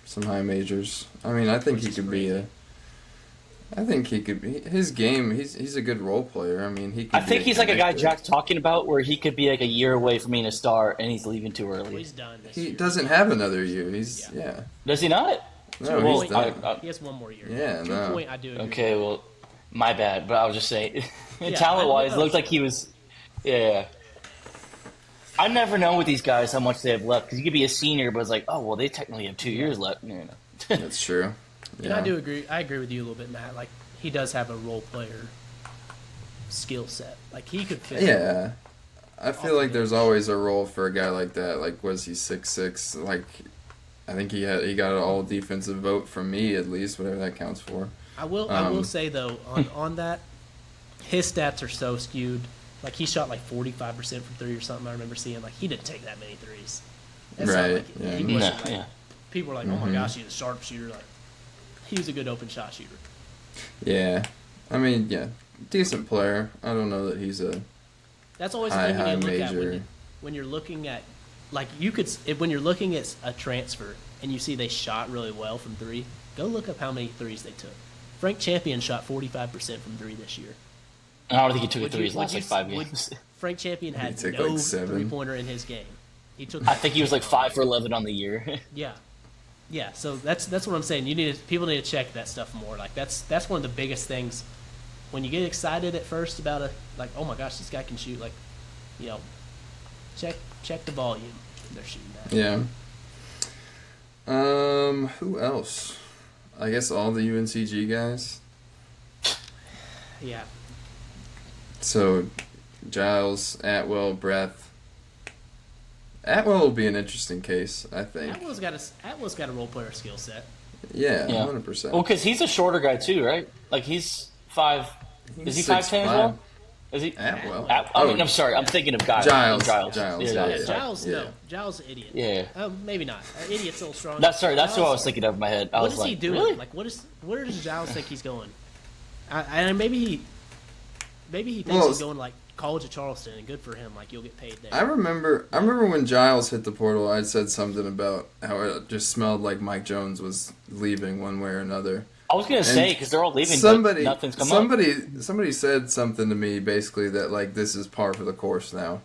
Speaker 1: some high majors. I mean, I think he could be his game. He's a good role player. I mean,
Speaker 2: I think he's like a guy Jack's talking about, where he could be like a year away from being a star, and he's leaving too early.
Speaker 3: He's done.
Speaker 1: He doesn't have another year. He's
Speaker 2: Does he not?
Speaker 1: No, he's done.
Speaker 3: He has one more year.
Speaker 1: Yeah, no.
Speaker 3: Point, I do agree.
Speaker 2: Okay, well, my bad, but I was just saying, talent-wise, it looked like he was. Yeah. I never know with these guys how much they have left, because you could be a senior, but it's like, oh well, they technically have 2 years left.
Speaker 1: That's true. Yeah.
Speaker 3: And I do agree. I agree with you a little bit, Matt. Like he does have a role player skill set. Like he could fit.
Speaker 1: Yeah, I feel like there's always a role for a guy like that. Like, was he 6'6"? Like, I think he got an all defensive vote from me at least, whatever that counts for.
Speaker 3: I will say though on that, his stats are so skewed. Like he shot like 45% from three or something. I remember seeing like he didn't take that many threes. That's
Speaker 1: right.
Speaker 3: He wasn't, people are like, oh my gosh, he's a sharpshooter. Like he was a good open shot shooter.
Speaker 1: Yeah, I mean, decent player. I don't know that he's a.
Speaker 3: That's always the thing you need to look at when you're looking at, like when you're looking at a transfer and you see they shot really well from three. Go look up how many threes they took. Frank Champion shot 45% from three this year.
Speaker 2: I don't think he took a three his last 5 games.
Speaker 3: Frank Champion had no
Speaker 1: like 7.
Speaker 3: three-pointer in his game.
Speaker 2: I think he was like 5 for 11 on the year.
Speaker 3: Yeah. So that's what I'm saying. People need to check that stuff more. Like that's one of the biggest things. When you get excited at first about oh my gosh, this guy can shoot. Like, check the volume they're shooting at.
Speaker 1: Yeah. Who else? I guess all the UNCG guys.
Speaker 3: Yeah.
Speaker 1: So, Giles, Atwell, Breath. Atwell will be an interesting case, I think.
Speaker 3: Atwell's got a role player skill set.
Speaker 1: Yeah, 100%.
Speaker 2: Well, because he's a shorter guy too, right? Like he's 5. Is he 5'10" as well? Is he?
Speaker 1: Atwell.
Speaker 2: I'm sorry. I'm thinking of Giles.
Speaker 1: Giles.
Speaker 3: Yeah,
Speaker 1: Yeah.
Speaker 3: Giles, no. Giles is an idiot.
Speaker 2: Yeah.
Speaker 3: Maybe not. Idiot's a little strong.
Speaker 2: That's who I
Speaker 3: Giles,
Speaker 2: was thinking of in my head.
Speaker 3: What is he doing?
Speaker 2: Really?
Speaker 3: Like, where does Giles think he's going? And maybe he thinks he's going like College of Charleston, and good for him. Like, you'll get paid there.
Speaker 1: I remember when Giles hit the portal, I said something about how it just smelled like Mike Jones was leaving one way or another.
Speaker 2: I was gonna say because they're all leaving, but nothing's come up.
Speaker 1: Somebody said something to me basically that like this is par for the course now,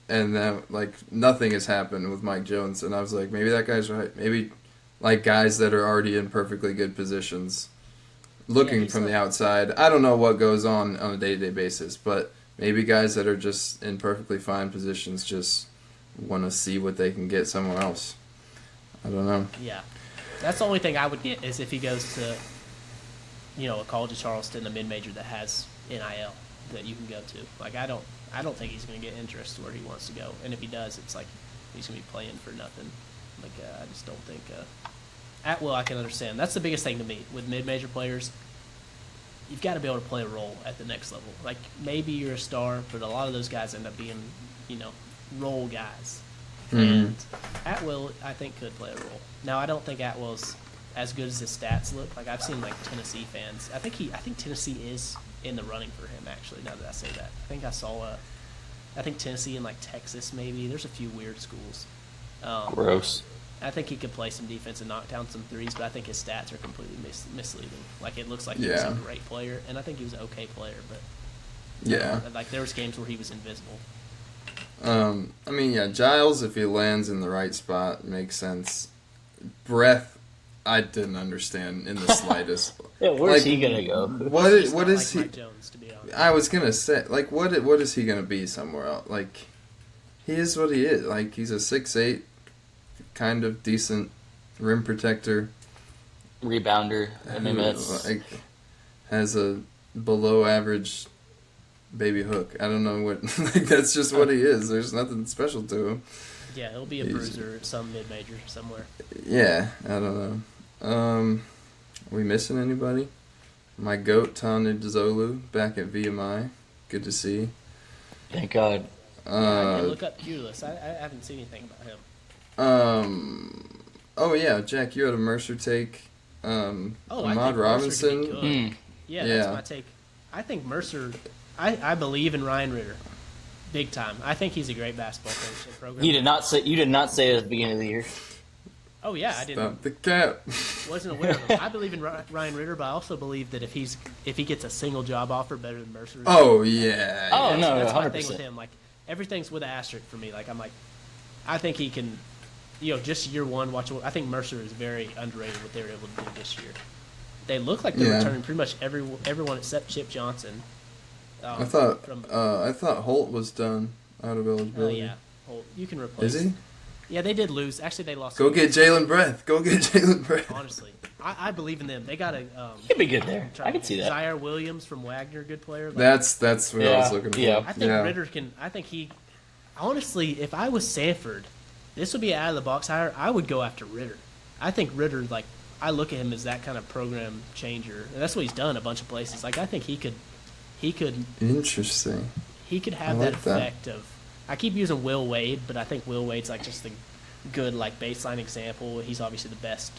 Speaker 1: and that like nothing has happened with Mike Jones, and I was like, maybe that guy's right. Maybe like guys that are already in perfectly good positions, looking from the outside. I don't know what goes on a day-to-day basis, but maybe guys that are just in perfectly fine positions just want to see what they can get somewhere else. I don't know.
Speaker 3: Yeah, that's the only thing I would get is if he goes to, a College of Charleston, a mid-major that has NIL that you can go to. Like, I don't think he's going to get interest where he wants to go, and if he does, it's like he's going to be playing for nothing. Like, I just don't think. Atwell, I can understand. That's the biggest thing to me with mid-major players. You've got to be able to play a role at the next level. Like, maybe you're a star, but a lot of those guys end up being, role guys.
Speaker 1: Mm-hmm.
Speaker 3: And Atwell, I think, could play a role. Now, I don't think Atwell's as good as his stats look. Like, I've seen, Tennessee fans. I think Tennessee is in the running for him, actually, now that I say that. I think Tennessee and, Texas, maybe. There's a few weird schools.
Speaker 2: Gross.
Speaker 3: I think he could play some defense and knock down some threes, but I think his stats are completely misleading. Like, it looks like he was a great player, and I think he was an okay player, but there was games where he was invisible.
Speaker 1: Giles, if he lands in the right spot, makes sense. Breath, I didn't understand in the slightest.
Speaker 2: Yeah, where's he gonna go?
Speaker 1: What is he?
Speaker 3: Mike Jones, to be honest.
Speaker 1: I was gonna say, what is he gonna be somewhere else? Like, he is what he is. Like, he's a 6'8", kind of decent rim protector,
Speaker 2: rebounder, MMS.
Speaker 1: Has a below average baby hook. I don't know what. That's just what he is. There's nothing special to him.
Speaker 3: Yeah, he'll be a bruiser at some mid-major somewhere.
Speaker 1: Yeah, I don't know. Are we missing anybody? My goat, Tana Dzolu, back at VMI. Good to see.
Speaker 2: Thank God.
Speaker 3: I look up Pulis. I haven't seen anything about him.
Speaker 1: Oh yeah, Jack, you had a Mercer take. Ahmad Robinson.
Speaker 3: Yeah, that's my take. I think Mercer. I believe in Ryan Ritter, big time. I think he's a great basketball coach and program.
Speaker 2: You did not say it at the beginning of the year.
Speaker 3: Oh yeah, I didn't.
Speaker 1: Stop the cap.
Speaker 3: Wasn't aware of him. I believe in Ryan Ritter, but I also believe that if he gets a single job offer better than Mercer.
Speaker 1: Oh yeah.
Speaker 2: Oh no,
Speaker 3: that's
Speaker 2: 100%.
Speaker 3: my thing with him. Like, everything's with an asterisk for me. Like, I think he can. Just year one, I think Mercer is very underrated what they were able to do this year. They look like they're returning pretty much everyone except Chip Johnson.
Speaker 1: I thought Holt was done out of eligibility.
Speaker 3: Oh yeah, Holt. You can replace.
Speaker 1: Is he?
Speaker 3: Yeah, they did lose. Actually, they lost.
Speaker 1: Go get Jalen Breath.
Speaker 3: Honestly, I believe in them. They got a.
Speaker 2: He'd be good there. I can see that.
Speaker 3: Zaire Williams from Wagner, good player.
Speaker 1: That's what I was looking for.
Speaker 2: Yeah.
Speaker 3: I think Ritter can. I think he. Honestly, if I was Samford, this would be an out of the box hire. I would go after Ritter. I think Ritter, I look at him as that kind of program changer, and that's what he's done a bunch of places. Like, I think he could.
Speaker 1: Interesting.
Speaker 3: He could have that effect of. I keep using Will Wade, but I think Will Wade's just the good baseline example. He's obviously the best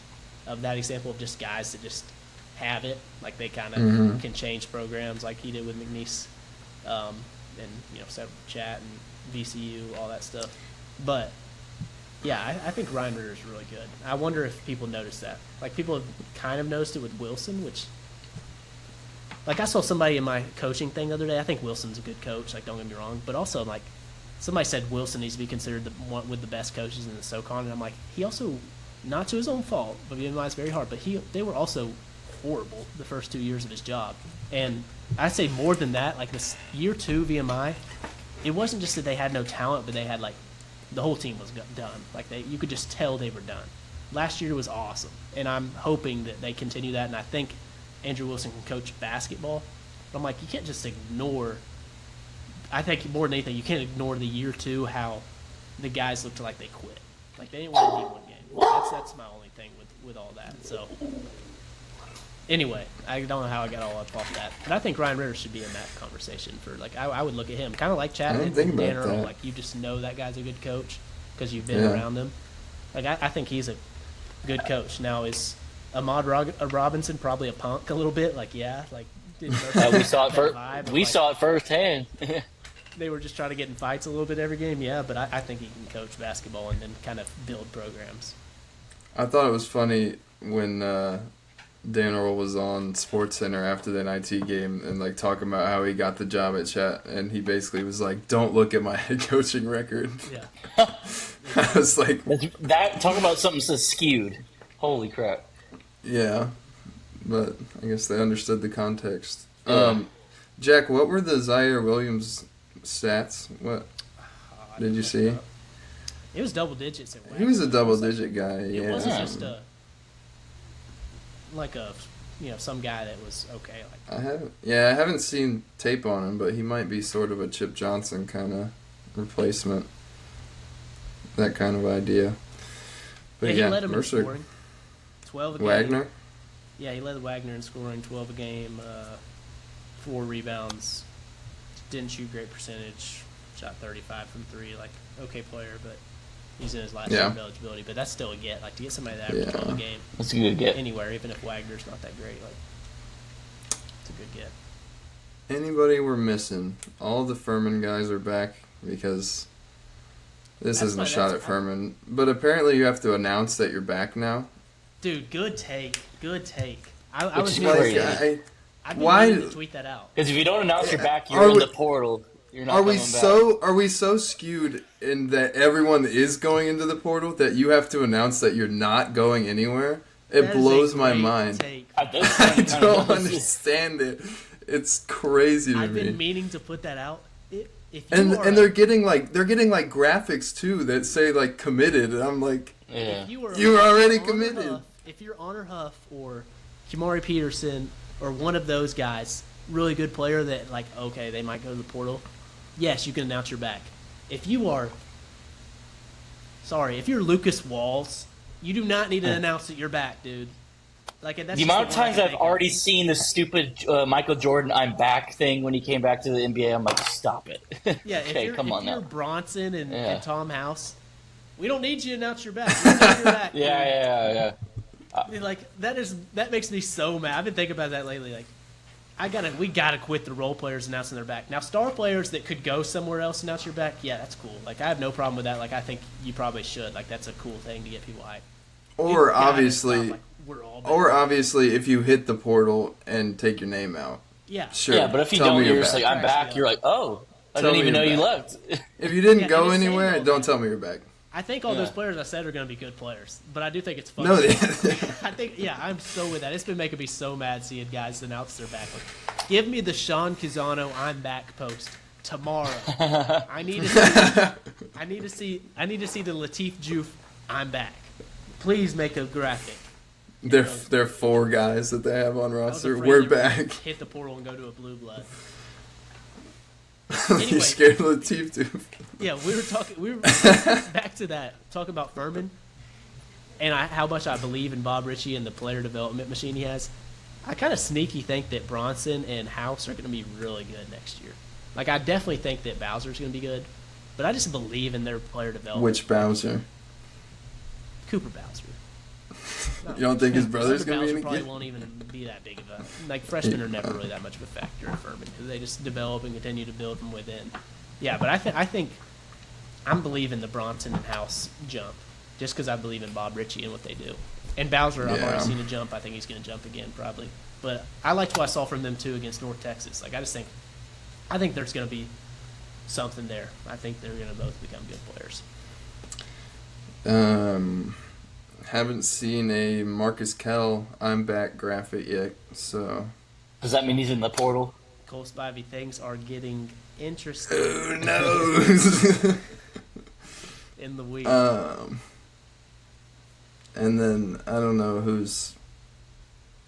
Speaker 3: of that example of just guys that just have it. Like, they kind of can change programs like he did with McNeese, and Chat and VCU, all that stuff. But yeah, I think Ryan Ritter is really good. I wonder if people notice that. People have kind of noticed it with Wilson, which. I saw somebody in my coaching thing the other day. I think Wilson's a good coach. Don't get me wrong, but also somebody said Wilson needs to be considered the one with the best coaches in the SoCon, and I'm like, he also, not to his own fault, but VMI is very hard. But they were also horrible the first 2 years of his job, and I say more than that. This year 2 VMI, it wasn't just that they had no talent, but they had the whole team was done. You could just tell they were done. Last year was awesome, and I'm hoping that they continue that. And I think Andrew Wilson can coach basketball. But I'm like, you can't just ignore. I think more than anything, you can't ignore the year 2 how the guys looked like they quit. They didn't want to be one game. That's my only thing with all that. So Anyway, I don't know how I got all up off that, but I think Ryan Ritter should be in that conversation for like I would look at him kind of like Chad and Dan Earl. Like you just know that guy's a good coach because you've been around him. Like I think he's a good coach. Now is Ahmad Robinson probably a punk a little bit? Like we
Speaker 2: saw it we saw it firsthand.
Speaker 3: They were just trying to get in fights a little bit every game. Yeah, but I think he can coach basketball and then kind of build programs.
Speaker 1: I thought it was funny when Dan Earl was on SportsCenter after the NIT game and like talking about how he got the job at Chat, and he basically was like, "Don't look at my head coaching record."
Speaker 3: Yeah,
Speaker 1: I was like,
Speaker 2: "That talking about something so skewed." Holy crap!
Speaker 1: Yeah, but I guess they understood the context.
Speaker 2: Yeah.
Speaker 1: Jack, what were the Zaire Williams stats? What did you see?
Speaker 3: It was double digits.
Speaker 1: He was a double-digit guy.
Speaker 3: It wasn't just some guy that was okay.
Speaker 1: I haven't seen tape on him, but he might be sort of a Chip Johnson kind of replacement. That kind of idea. But
Speaker 3: he led him
Speaker 1: Mercer,
Speaker 3: in scoring. 12 a game.
Speaker 1: Wagner?
Speaker 3: Yeah, he led Wagner in scoring, 12 a game, 4 rebounds. Didn't shoot great percentage. Shot 35 from 3. Like, okay player, but he's in his last year of eligibility. But that's still a get. Like, to get somebody that average 12 a game.
Speaker 2: That's a good get.
Speaker 3: Anywhere, even if Wagner's not that great. Like, it's a good get.
Speaker 1: Anybody we're missing? All the Furman guys are back because this isn't a shot at Furman. But apparently you have to announce that you're back now.
Speaker 3: Dude, good take. Good take. I was
Speaker 2: crazy.
Speaker 3: I've been meaning to tweet that out.
Speaker 2: Because if you don't announce you're back, you're in the portal. You're not coming back.
Speaker 1: Are we so skewed in that everyone is going into the portal that you have to announce that you're not going anywhere? It blows my mind. I don't understand it. It's crazy to me.
Speaker 3: I've been meaning to put that out.
Speaker 1: And they're getting like graphics too that say like committed, and I'm like, you're already committed.
Speaker 3: If you're Honor Huff or Kimari Peterson or one of those guys, really good player that like they might go to the portal. Yes, you can announce you're back. If you're Lucas Walls, you do not need to announce that you're back, dude. Like that's
Speaker 2: the amount of times I've already seen the stupid Michael Jordan "I'm back" thing when he came back to the NBA, I'm like, stop it.
Speaker 3: Yeah,
Speaker 2: okay, come on now.
Speaker 3: If you're Bronson and Tom House, we don't need you to announce you're back. We know you're back.
Speaker 2: Yeah.
Speaker 3: Like that makes me so mad. I've been thinking about that lately. Like, we gotta quit the role players announcing they're back. Now, star players that could go somewhere else announce you're back. Yeah, that's cool. Like, I have no problem with that. Like, I think you probably should. Like, that's a cool thing to get people hyped.
Speaker 1: Or obviously, if you hit the portal and take your name out.
Speaker 3: Yeah.
Speaker 1: Sure.
Speaker 2: Yeah, but if you don't, you're just like, I'm back. You're like, oh, I didn't even know you left.
Speaker 1: If you didn't go anywhere, don't tell me you're back.
Speaker 3: I think all those players I said are going to be good players, but I do think it's fun.
Speaker 1: No,
Speaker 3: I'm so with that. It's been making me so mad seeing guys announce their back. Like, give me the Sean Kazano "I'm back" post tomorrow. I need to see the Latif Juf "I'm back." Please make a graphic.
Speaker 1: They're 4 guys that they have on roster. We're back.
Speaker 3: Hit the portal and go to a blue blood.
Speaker 1: Anyway, you're scared of Latif, dude.
Speaker 3: Yeah, we were back to that, talking about Furman and how much I believe in Bob Ritchie and the player development machine he has. I kind of sneaky think that Bronson and House are going to be really good next year. Like, I definitely think that Bowser's going to be good, but I just believe in their player development.
Speaker 1: Which Bowser?
Speaker 3: Cooper Bowser.
Speaker 1: You don't think his brother's going to be any
Speaker 3: good? Probably won't even be that big of a... Like, freshmen are never really that much of a factor at Furman because they just develop and continue to build from within. Yeah, but I think I'm believing the Bronson and House jump just because I believe in Bob Ritchie and what they do. And Bowser, I've already seen a jump. I think he's going to jump again probably. But I liked what I saw from them, too, against North Texas. Like, I think there's going to be something there. I think they're going to both become good players.
Speaker 1: Haven't seen a Marcus Kell "I'm back" graphic yet, so...
Speaker 2: Does that mean he's in the portal?
Speaker 3: Cole Spivey, things are getting interesting.
Speaker 1: Who knows?
Speaker 3: In the week.
Speaker 1: And then, I don't know who's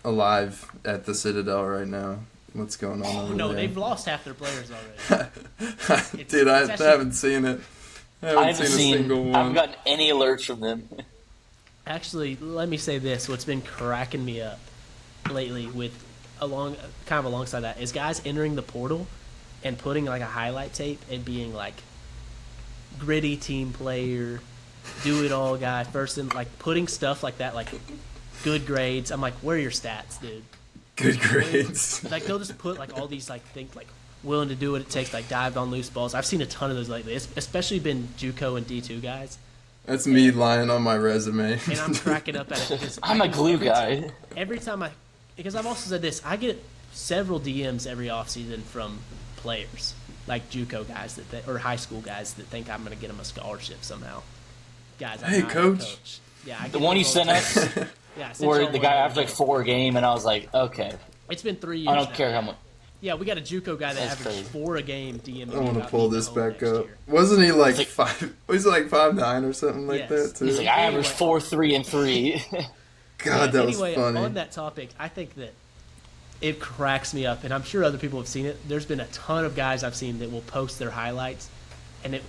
Speaker 1: alive at the Citadel right now. What's going on over there?
Speaker 3: They've lost half their players already.
Speaker 1: Dude, I haven't seen it. I haven't seen a single one.
Speaker 2: I haven't gotten any alerts from them.
Speaker 3: Actually, let me say this. What's been cracking me up lately with alongside that is guys entering the portal and putting like a highlight tape and being like gritty team player, do it all guy, first and like putting stuff like that, like good grades. I'm like, where are your stats, dude?
Speaker 1: Good grades.
Speaker 3: Like they'll just put like all these like think like willing to do what it takes, like dived on loose balls. I've seen a ton of those lately. It's especially been JUCO and D2 guys.
Speaker 1: That's me lying on my resume.
Speaker 3: And I'm cracking up at it because
Speaker 2: I'm a glue guy.
Speaker 3: Every time because I've also said this, I get several DMs every offseason from players, like JUCO guys or high school guys that think I'm going to get them a scholarship somehow. Guys, I'm
Speaker 1: hey,
Speaker 3: not
Speaker 1: coach.
Speaker 3: A coach. Yeah,
Speaker 2: The one you sent us,
Speaker 3: yeah,
Speaker 2: where the guy averaged like 4 a game, and I was like, okay.
Speaker 3: It's been 3 years.
Speaker 2: I don't
Speaker 3: now.
Speaker 2: care how much.
Speaker 3: Yeah, we got a JUCO guy that
Speaker 2: That's
Speaker 3: averaged
Speaker 2: crazy.
Speaker 3: 4 a game. DM.
Speaker 1: I want to pull this back up.
Speaker 3: Year.
Speaker 1: Wasn't he like
Speaker 2: like-
Speaker 1: 5? Was he like 5'9" or something like
Speaker 3: Yes.
Speaker 1: that too?
Speaker 2: He's like, I averaged 4, 3, and 3.
Speaker 1: God, that
Speaker 3: Anyway,
Speaker 1: was funny.
Speaker 3: on that topic, I think that it cracks me up, and I'm sure other people have seen it. There's been a ton of guys I've seen that will post their highlights, I'm like,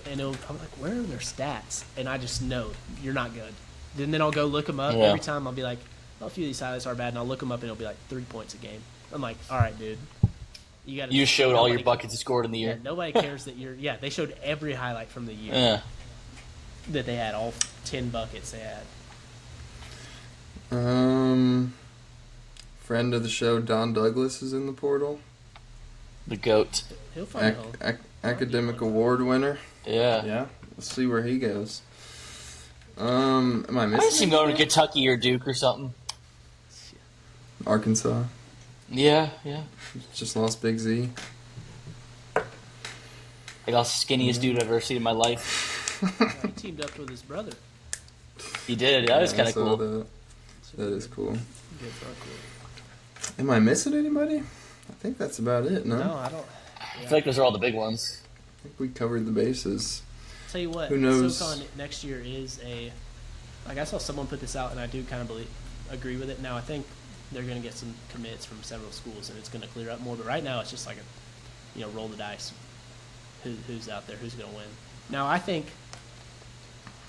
Speaker 3: where are their stats? And I just know you're not good. And then I'll go look them up.
Speaker 2: Yeah.
Speaker 3: Every time I'll be like, oh, a few of these highlights are bad, and I'll look them up, and it'll be like 3 points a game. I'm like, all right, dude.
Speaker 2: You showed all your buckets you scored in the
Speaker 3: Yeah,
Speaker 2: year.
Speaker 3: nobody cares that you're. Yeah, they showed every highlight from the year
Speaker 2: Yeah.
Speaker 3: that they had, all 10 buckets they had.
Speaker 1: Friend of the show, Don Douglas, is in the portal.
Speaker 2: The GOAT.
Speaker 3: He'll find home.
Speaker 1: Academic award winner.
Speaker 2: Yeah.
Speaker 1: Yeah, let's see where he goes. Am I
Speaker 2: I
Speaker 1: missing?
Speaker 2: see him going to Kentucky or Duke or something.
Speaker 1: Arkansas.
Speaker 2: Yeah.
Speaker 1: Just lost Big Z.
Speaker 2: I got the skinniest dude I've ever seen in my life.
Speaker 3: He teamed up with his brother.
Speaker 2: He did. That was
Speaker 1: Yeah,
Speaker 2: kind
Speaker 1: I
Speaker 2: of
Speaker 1: saw
Speaker 2: cool.
Speaker 1: That is cool.
Speaker 3: Good front court.
Speaker 1: Am I missing anybody? I think that's about it. No,
Speaker 3: No, I don't.
Speaker 2: I feel like those are all the big ones.
Speaker 1: I think we covered the bases.
Speaker 3: Tell you what,
Speaker 1: Who knows?
Speaker 3: SoCon next year is like I saw someone put this out, and I do kind of agree with it. Now I think they're going to get some commits from several schools, and it's going to clear up more. But right now, it's just like roll the dice. Who's out there? Who's going to win? Now I think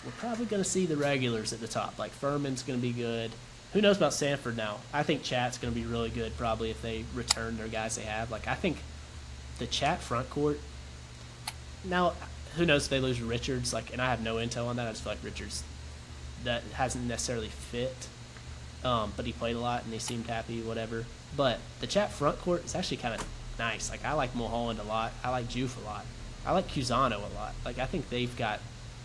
Speaker 3: we're probably going to see the regulars at the top. Like Furman's going to be good. Who knows about Samford now? I think Chat's going to be really good probably if they return their guys they have. Like I think the Chat front court. Now, who knows if they lose Richards? Like, and I have no intel on that. I just feel like Richards that hasn't necessarily fit, but he played a lot and he seemed happy, whatever. But the Chat front court is actually kind of nice. Like I like Mulholland a lot. I like Juve a lot. I like Cusano a lot. Like I think they've got,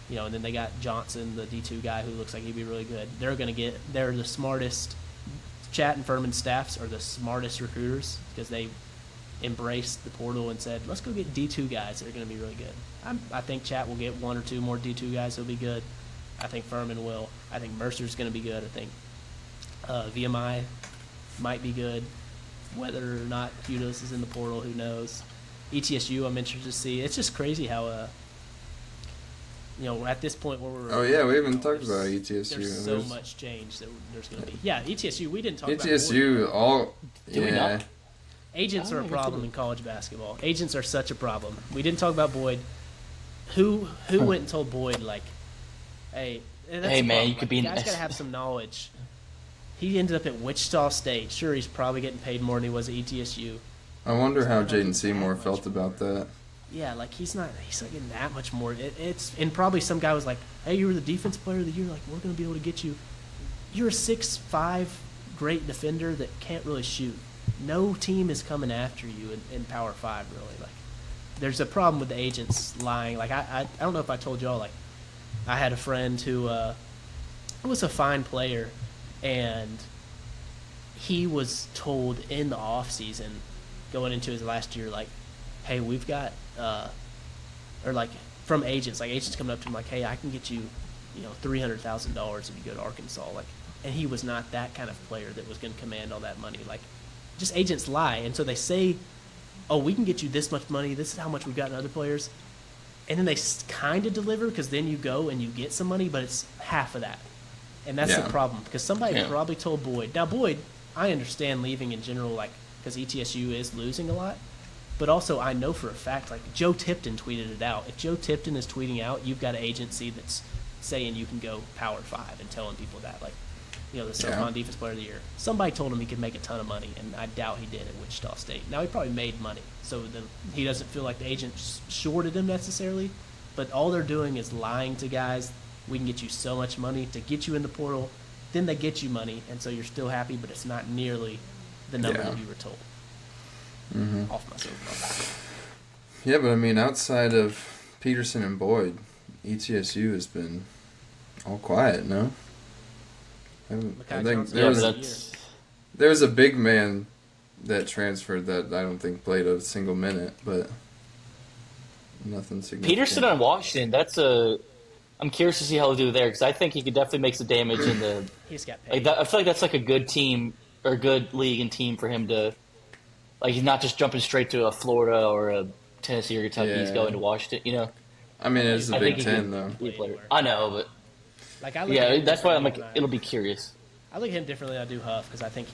Speaker 3: and then they got Johnson, the D2 guy, who looks like he'd be really good. They're the smartest. Chat and Furman staffs are the smartest recruiters because they embraced the portal and said, let's go get D2 guys that are going to be really good. I think Chat will get 1 or 2 more D2 guys who'll be good. I think Furman will. I think Mercer's going to be good. I think VMI might be good. Whether or not Kudos is in the portal, who knows. ETSU, I'm interested to see. It's just crazy how, at this point where we're...
Speaker 1: Oh, yeah, we haven't talked about ETSU.
Speaker 3: There's so much change that there's going to be. Yeah, ETSU, we didn't talk about
Speaker 1: ETSU, all...
Speaker 2: Do we not?
Speaker 3: Agents
Speaker 2: I
Speaker 3: are a
Speaker 2: don't think
Speaker 3: problem
Speaker 2: we
Speaker 3: in college basketball. Agents are such a problem. We didn't talk about Boyd. Who went and told Boyd, like, hey, that's
Speaker 2: Hey,
Speaker 3: a
Speaker 2: man,
Speaker 3: problem.
Speaker 2: you could be
Speaker 3: Like,
Speaker 2: an
Speaker 3: guys got to have some knowledge. He ended up at Wichita State. Sure, he's probably getting paid more than he was at ETSU.
Speaker 1: I wonder how
Speaker 3: He's not
Speaker 1: Jaden
Speaker 3: getting
Speaker 1: Seymour
Speaker 3: that
Speaker 1: felt
Speaker 3: much
Speaker 1: about that.
Speaker 3: Yeah, like he's not getting that much more. And probably some guy was like, hey, you were the defense player of the year. Like, we're going to be able to get you. You're a 6'5", great defender that can't really shoot. No team is coming after you in Power 5, really. Like, there's a problem with the agents lying. Like, I don't know if I told y'all, like, I had a friend who was a fine player, and he was told in the off season, going into his last year, like, hey, we've got, or like from agents, like agents coming up to him, like, hey, I can get you, $300,000 if you go to Arkansas, like, and he was not that kind of player that was going to command all that money. Like, just agents lie, and so they say, oh, we can get you this much money. This is how much we've gotten other players, and then they kind of deliver because then you go and you get some money, but it's half of that, and that's the problem because somebody probably told Boyd. Now Boyd, I understand leaving in general, like because ETSU is losing a lot. But also, I know for a fact, like Joe Tipton tweeted it out. If Joe Tipton is tweeting out, you've got an agency that's saying you can go Power 5 and telling people that. Like, the SoCon Defense Player of the Year. Somebody told him he could make a ton of money, and I doubt he did at Wichita State. Now, he probably made money, so then he doesn't feel like the agent shorted him necessarily, but all they're doing is lying to guys. We can get you so much money to get you in the portal. Then they get you money, and so you're still happy, but it's not nearly the number that you were told.
Speaker 1: Mm-hmm.
Speaker 3: Off my soapbox.
Speaker 1: Yeah, but I mean, outside of Peterson and Boyd, ETSU has been all quiet, no? I think there was a big man that transferred that I don't think played a single minute, but nothing significant.
Speaker 2: Peterson on Washington, I'm curious to see how he'll do there because I think he could definitely make some damage in the.
Speaker 3: He's got paid.
Speaker 2: I feel like that's like a good team or a good league and team for him to, like, he's not just jumping straight to a Florida or a Tennessee or Kentucky. Yeah. He's going to Washington.
Speaker 1: I mean, it's the Big Ten though.
Speaker 2: I know, but that's why I'm like, it'll be curious.
Speaker 3: I look at him differently than I do Huff because I think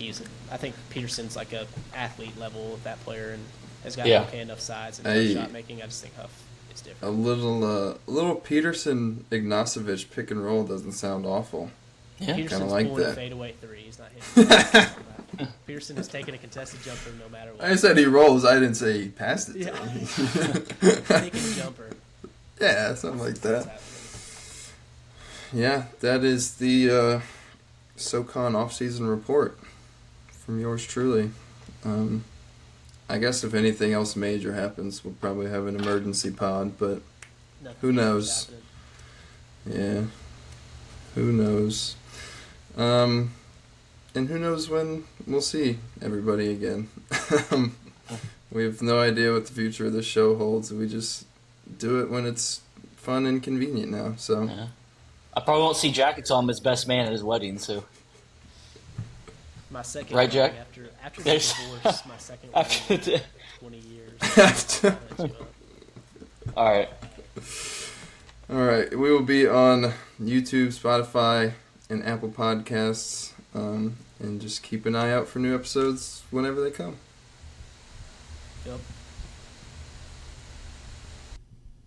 Speaker 3: Peterson's like a athlete level of that player and has got okay enough size and shot making. I just think Huff is different.
Speaker 1: A little Peterson Ignacevich pick and roll doesn't sound awful.
Speaker 3: Yeah, Peterson's like pulling a fadeaway three. He's not hitting. Peterson is taking a contested jumper no matter what.
Speaker 1: I said he rolls. I didn't say he passed it to him.
Speaker 3: Taking a jumper.
Speaker 1: Yeah, something like that. Yeah, that is the SoCon offseason report from yours truly. I guess if anything else major happens, we'll probably have an emergency pod, but who knows? Yeah, who knows? And who knows when we'll see everybody again. We have no idea what the future of this show holds. We just do it when it's fun and convenient now. So
Speaker 2: I probably won't see Jack until I'm his best man at his wedding. So
Speaker 3: my second
Speaker 2: right, Jack?
Speaker 3: After the divorce, my second wedding, 20 years.
Speaker 2: All
Speaker 1: right. We will be on YouTube, Spotify, and Apple Podcasts. And just keep an eye out for new episodes whenever they come.
Speaker 3: Yep.